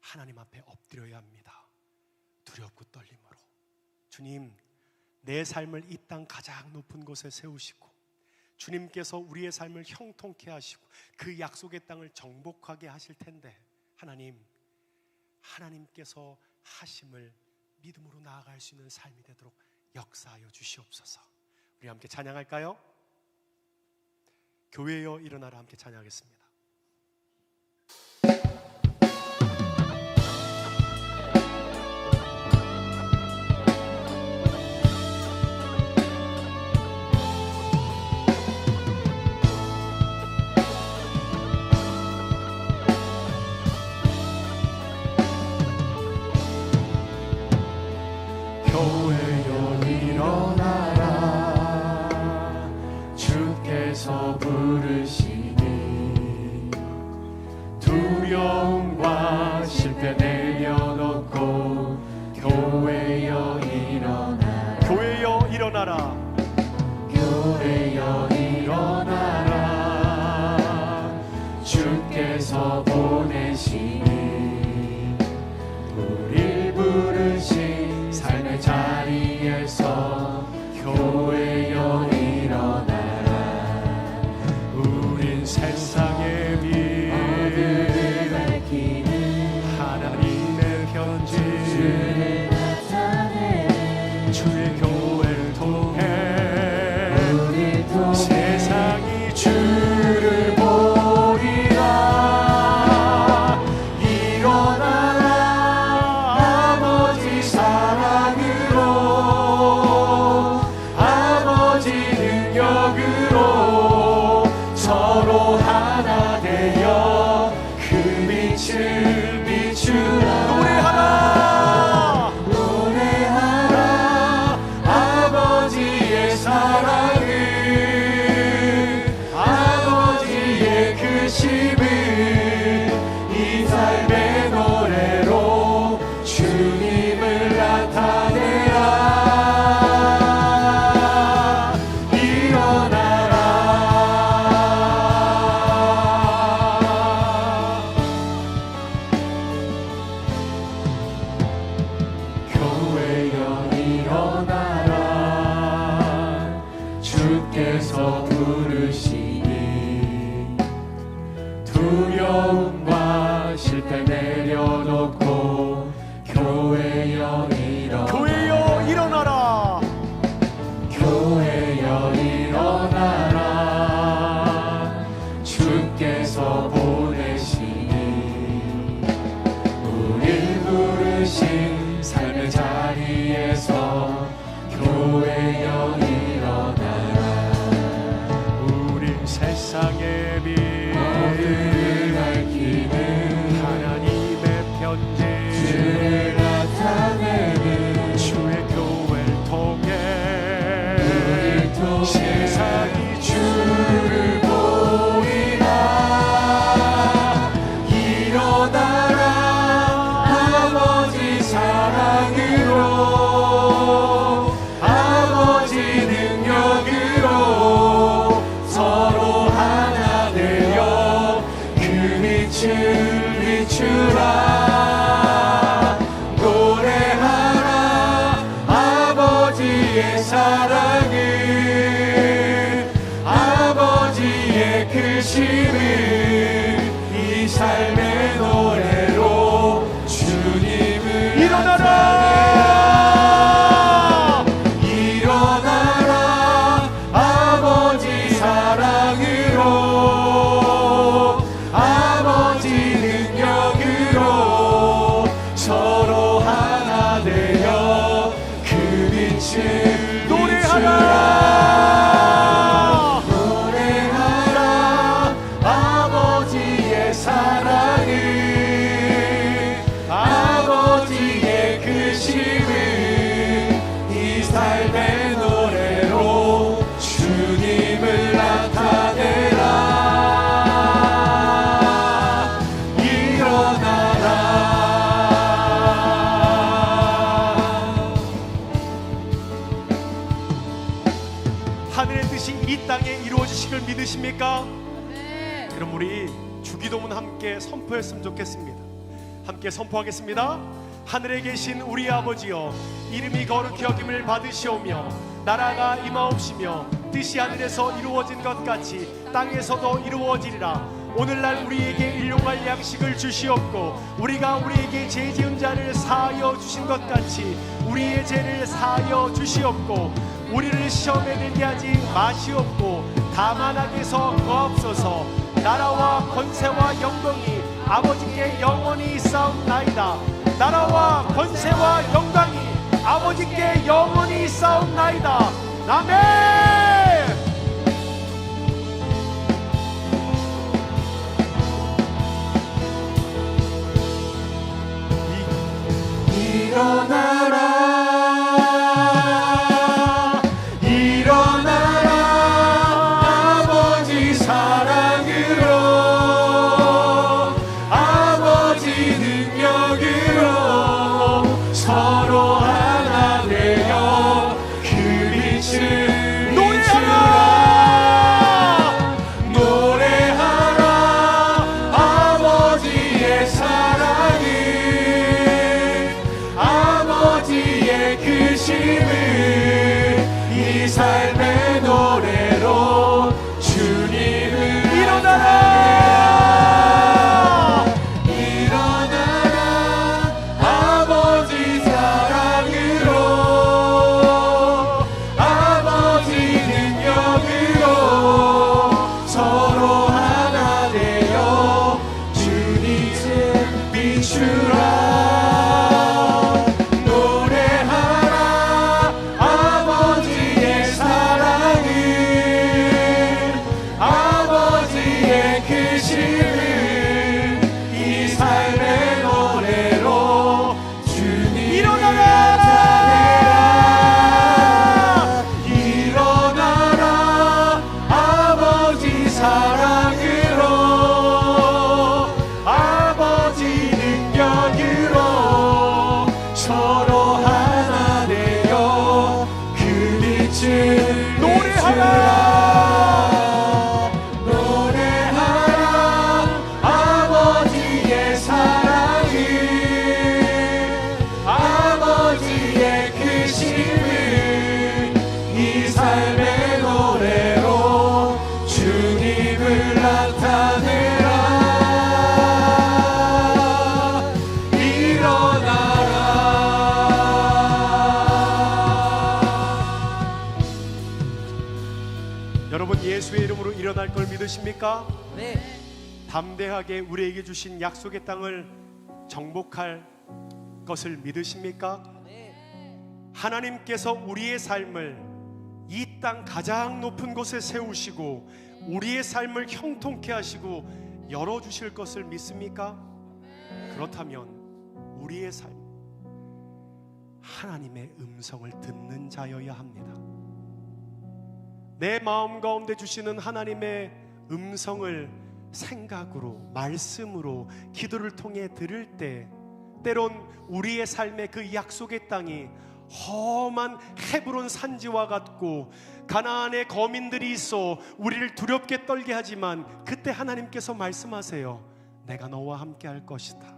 하나님 앞에 엎드려야 합니다. 두렵고 떨림으로. 주님, 내 삶을 이 땅 가장 높은 곳에 세우시고 주님께서 우리의 삶을 형통케 하시고 그 약속의 땅을 정복하게 하실 텐데, 하나님께서 하심을 믿음으로 나아갈 수 있는 삶이 되도록 역사하여 주시옵소서. 우리 함께 찬양할까요? 교회여 일어나라 함께 찬양하겠습니다. 교회여 일어나라 주께서 부르시니 두려움과 실패 내려놓고 교회여 일어나라 교회여 일어나라 교회여 일어나라 주께서 보내시니 우릴 부르신 삶의 자리에서 교회여 일어나라 우린 세상의 빛 어둠을 밝히는 하나님의 편지 주를 나타내는 주의 교회를 통해 우리 통해 세상이 주를 보리라 일어나라 아버지 사랑으로 아버지 능력으로 서로 하나 되어 그 빛을 비추라 노래하라 노래하라 아버지의 사랑을 아버지의 그 심을 이 삶의 노래로 주님을 나타내라 일어나라 교회여 일어나라 주께서 부르시니 두려움과 실패 내려놓고 교회여 일어나라 교회여 일어나라 교회여 일어나라 주께서 보내시니 우릴 부르신 삶의 자리에서 교회여 일어나라 우린 세상의 빛 어둠을 밝히는 하나님의 편지 주를 나타내는 주의 교회를 통해 자기 주를 보이라. 일어나라 아버지 사랑으로, 아버지 능력으로 서로 하나 되어 그 빛을 비추라. 노래하라 아버지의 사랑을, 아버지의 크심을 이 삶의 노래로 주님을 일어나라. 일어나라 아버지 사랑으로, 아버지 능력으로 서로 하나 되어 그 빛을 노래하라. 노래하라 아버지의 사랑을, 아버지의 크심을 이 삶의 노래로 주님을 나타내라. 일어나라. 하늘의 뜻이 이 땅에 이루어지시길 믿으십니까? 그럼 우리 주기도문 함께 선포했으면 좋겠습니다. 함께 선포하겠습니다. 하늘에 계신 우리 아버지여, 이름이 거룩히 여김을 받으시오며 나라가 임하옵시며 뜻이 하늘에서 이루어진 것 같이 땅에서도 이루어지리라. 오늘날 우리에게 일용할 양식을 주시옵고, 우리가 우리에게 죄 지은 자를 사하여 주신 것 같이 우리의 죄를 사하여 주시옵고, 우리를 시험에 들게 하지 마시옵고 다만 악에서 거하옵소서. 나라와 권세와 영광이 아버지께 영원히 있사옵나이다. 나라와 권세와 영광이 아버지께 영원히 있사옵나이다. 아멘. 일어나라. 일어나라 아버지 사랑으로, 아버지 능력으로 서로 하나 되어 그 빛을 비추라. 노래하라 아버지의 사랑을, 아버지의 크심을 이 삶의 노래로 주님을 일어나라. 일어나라 아버지 사랑으로, 아버지 능력으로 서로 하나 되어 주님을 비추라. 노래하라 아버지의 사랑을, 아버지의 크심을 이 삶의 노래로 주님을 일어나라. 나타내라. 일어나라 아버지 사랑으로, 아버지 능력으로 서로 하나 되어 그 빛을 노래하라. 노래하라 아버지의 사랑을, 아버지의 크심을 이 삶의 노래로 주님을 나타내라. 일어나라. 여러분, 예수의 이름으로 일어날 걸 믿으십니까? 담대하게 우리에게 주신 약속의 땅을 정복할 것을 믿으십니까? 하나님께서 우리의 삶을 이 땅 가장 높은 곳에 세우시고 우리의 삶을 형통케 하시고 열어주실 것을 믿습니까? 그렇다면 우리의 삶, 하나님의 음성을 듣는 자여야 합니다. 내 마음 가운데 주시는 하나님의 음성을 생각으로, 말씀으로, 기도를 통해 들을 때 때론 우리의 삶의 그 약속의 땅이 험한 헤브론 산지와 같고 가나안의 거민들이 있어 우리를 두렵게 떨게 하지만, 그때 하나님께서 말씀하세요. 내가 너와 함께 할 것이다.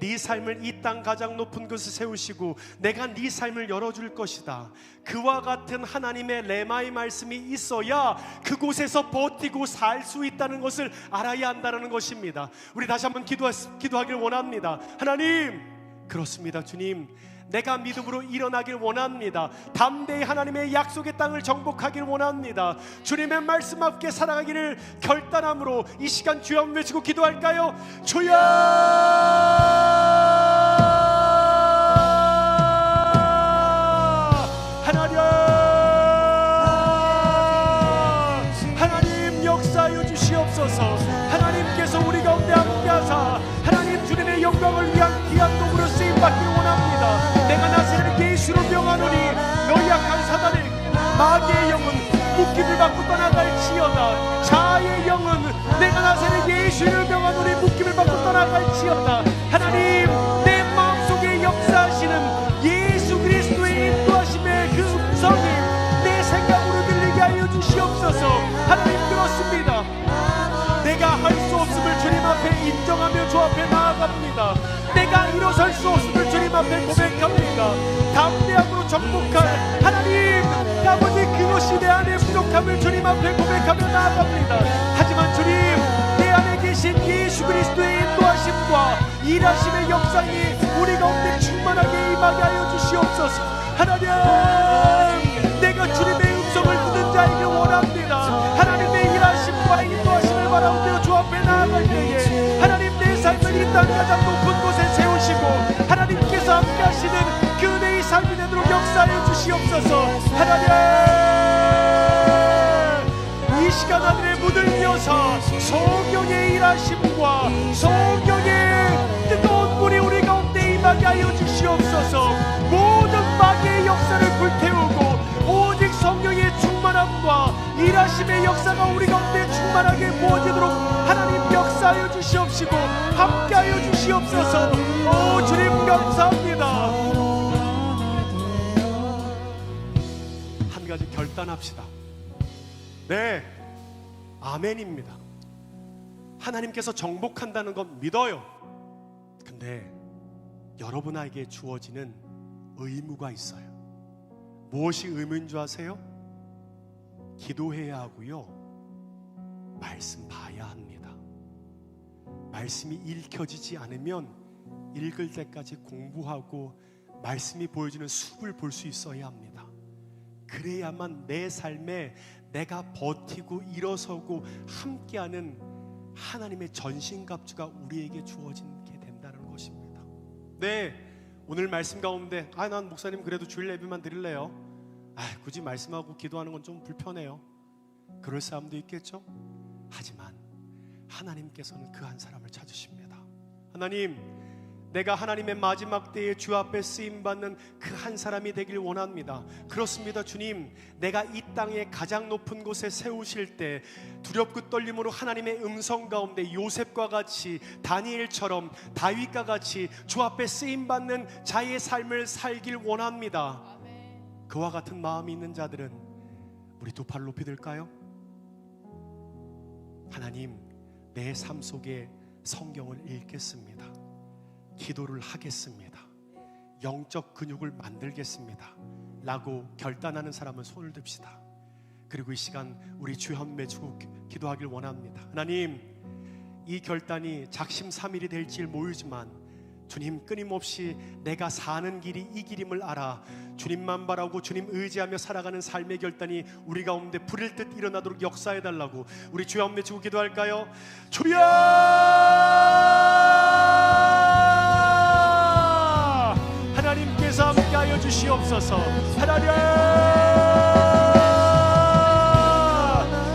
네 삶을 이 땅 가장 높은 곳에 세우시고 내가 네 삶을 열어줄 것이다. 그와 같은 하나님의 레마의 말씀이 있어야 그곳에서 버티고 살 수 있다는 것을 알아야 한다는 것입니다. 우리 다시 한번 기도하길 원합니다. 하나님, 그렇습니다. 주님, 내가 믿음으로 일어나길 원합니다. 담대히 하나님의 약속의 땅을 정복하길 원합니다. 주님의 말씀 앞에 살아가기를 결단함으로 이 시간 주여 외치고 기도할까요? 주여! 하나님 역사하여 주시옵소서. 하나님께서 우리 가운데 함께하사 하나님 주님의 영광을 위한 귀한 도구로 쓰임받길 원합니다. 내가 나세는 예수를 명하노니 너희 약한 사단의 마귀의 영은 묶임을 받고 떠나갈지어다. 자아의 영은 내가 나세는 예수를 명하노니 묶임을 받고 떠나갈지어다. 하나님, 내 마음속에 역사하시는 예수 그리스도의 인도하심의 그 음성이 내 생각으로 들리게 하여 주시옵소서. 하나님, 그렇습니다. 내가 할 수 없음을 주님 앞에 인정하며 주 앞에 나아갑니다. 내가 일어설 수 없음을 주님 앞에 고백합니다. 담대함으로 정복할 하나님, 아버지, 그것이 내 안에 부족함을 주님 앞에 고백하며 나아갑니다. 하지만 주님, 내 안에 계신 예수 그리스도의 인도하심과 일하심의 역사이 우리 가운데 충만하게 임하게 하여 주시옵소서. 하나님, 내가 주님의 음성을 듣는 자이길 원합니다. 하나님의 일하심과 인도하심을 바라보며 주 앞에 나아갈 때에 하나님, 내 삶을 이 땅 가장 높은 곳에 세우시고 하나님께서 함께 하시는 그 은혜의 삶이 되도록 역사해 주시옵소서. 하나님, 이 시간 하늘에 문을 여서 성령의 일하심과 성령의 뜨거운 불이 우리 가운데 임하게 하여 주시옵소서. 모든 마귀의 역사를 불태우고 오직 성령의 충만함과 일하심의 역사가 우리 가운데 충만하게 부어지도록 하나님 역사하여 주시옵시고 함께하여 주시옵소서. 오 주님, 감사합니다. 한 가지 결단합시다. 네, 아멘입니다. 하나님께서 정복한다는 건 믿어요. 근데 여러분에게 주어지는 의무가 있어요. 무엇이 의무인 줄 아세요? 기도해야 하고요, 말씀 봐야 합니다. 말씀이 읽혀지지 않으면 읽을 때까지 공부하고 말씀이 보여주는 숲을 볼 수 있어야 합니다. 그래야만 내 삶에 내가 버티고 일어서고 함께하는 하나님의 전신갑주가 우리에게 주어지게 된다는 것입니다. 네, 오늘 말씀 가운데 난 목사님 그래도 주일 예배만 드릴래요. 굳이 말씀하고 기도하는 건 좀 불편해요. 그럴 사람도 있겠죠. 하지만 하나님께서는 그 한 사람을 찾으십니다. 하나님, 내가 하나님의 마지막 때에 주 앞에 쓰임받는 그 한 사람이 되길 원합니다. 그렇습니다. 주님, 내가 이 땅의 가장 높은 곳에 세우실 때 두렵고 떨림으로 하나님의 음성 가운데 요셉과 같이, 다니엘처럼, 다윗과 같이 주 앞에 쓰임받는 자의 삶을 살길 원합니다. 그와 같은 마음이 있는 자들은 우리 두 팔 높이 들까요? 하나님, 내 삶 속에 성경을 읽겠습니다. 기도를 하겠습니다. 영적 근육을 만들겠습니다 라고 결단하는 사람은 손을 듭시다. 그리고 이 시간 우리 주 현매 주고 기도하길 원합니다. 하나님, 이 결단이 작심삼일이 될지 모르지만 주님, 끊임없이 내가 사는 길이 이 길임을 알아 주님만 바라고 주님 의지하며 살아가는 삶의 결단이 우리 가운데 불일 듯 일어나도록 역사해달라고 우리 주여 한번 외치고 기도할까요? 주여! 하나님께서 함께하여 주시옵소서.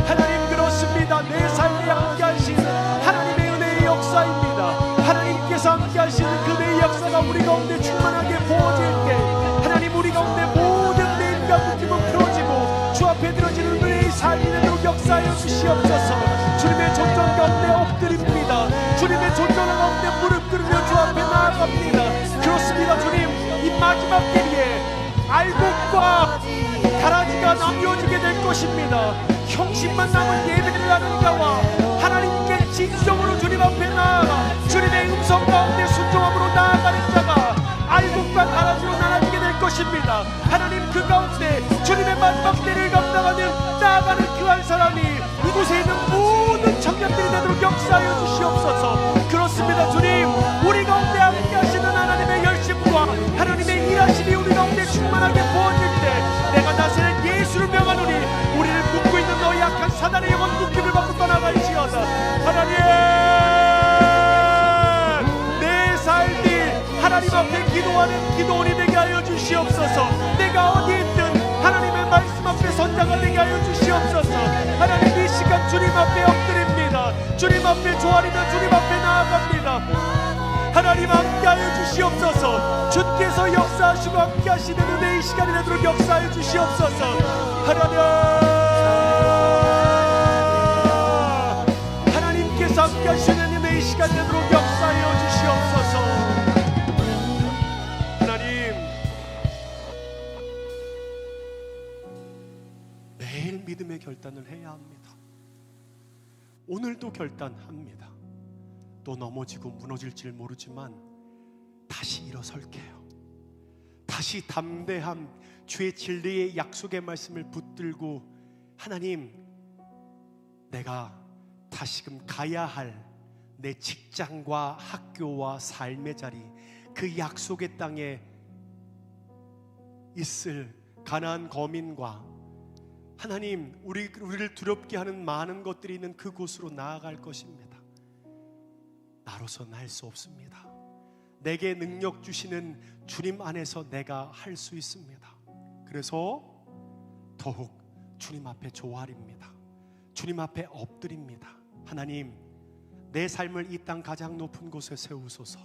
하나님, 그렇습니다. 내 삶에 함께하시는 하나님의 은혜의 역사입니다. 하나님께서 함께하시는 그대의 역사가 우리 가운데 충만하게 부어질 때 하나님, 우리 가운데 모든 내일과 묶임은 풀어지고 주 앞에 들어지는 은혜의 하여 주시옵소서. 주님의 존전 가운데 엎드립니다. 주님의 존전 가운데 무릎 꿇으며 주 앞에 나아갑니다. 그렇습니다. 주님, 이 마지막 때에 알곡과 가라지가 나뉘어지게 될 것입니다. 형식만 남은 예배를 하는 자와 하나님께 진정으로 주님 앞에 나아가 주님의 음성 가운데 순종함으로 나아가는 자가 알곡과 가라지로 나눠지게 될 것입니다. 하나님, 그 가운데 주님의 마지막 때를 감당하는 나아가는 그 한 사람이 이곳에 있는 모든 청년들이 되도록 역사하여 주시옵소서. 그렇습니다. 주님, 우리 가운데 함께 하시는 하나님의 열심과 하나님의 일하심이 우리 가운데 충만하게 부어질 때 내가 다스릴 예수를 명하노니 우리를 묶고 있는 너희 약한 사단의 영혼 묶임을 받고 떠나갈지어다. 하나님, 내 삶이 하나님 앞에 기도하는 기도원이 되게 하여 주시옵소서. 내가 어디 있든 하나님의 말씀 앞에 선자가 되게 하여 주시옵소서. 하나님, 이 시간 주님 앞에 엎드립니다. 주님 앞에 조아리며 주님 앞에 나아갑니다. 하나님, 함께하여 주시옵소서. 주께서 역사하시고 함께하시는 은혜의 시간이 되도록 역사하여 주시옵소서. 하나님께서 함께하시는 은혜의 시간이 되도록 역사하여 주시옵소서. 하나님, 매일 믿음의 결단을 해야 합니다. 오늘도 결단합니다. 또 넘어지고 무너질지 모르지만 다시 일어설게요. 다시 담대함, 주의 진리의 약속의 말씀을 붙들고 하나님, 내가 다시금 가야 할 내 직장과 학교와 삶의 자리, 그 약속의 땅에 있을 가나안 거민과 하나님, 우리를 두렵게 하는 많은 것들이 있는 그곳으로 나아갈 것입니다. 나로서는 할 수 없습니다. 내게 능력 주시는 주님 안에서 내가 할 수 있습니다. 그래서 더욱 주님 앞에 조아립니다. 주님 앞에 엎드립니다. 하나님, 내 삶을 이 땅 가장 높은 곳에 세우소서.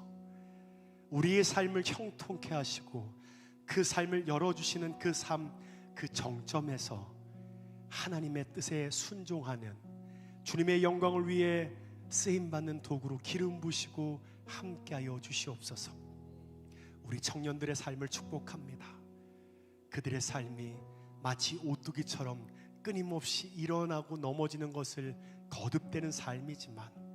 우리의 삶을 형통케 하시고 그 삶을 열어주시는 그 삶, 그 정점에서 하나님의 뜻에 순종하는 주님의 영광을 위해 쓰임받는 도구로 기름 부시고 함께하여 주시옵소서. 우리 청년들의 삶을 축복합니다. 그들의 삶이 마치 오뚜기처럼 끊임없이 일어나고 넘어지는 것을 거듭되는 삶이지만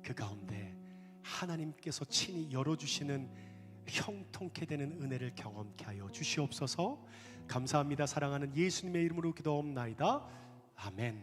그 가운데 하나님께서 친히 열어주시는 형통케 되는 은혜를 경험케 하여 주시옵소서. 감사합니다. 사랑하는 예수님의 이름으로 기도옵나이다. 아멘.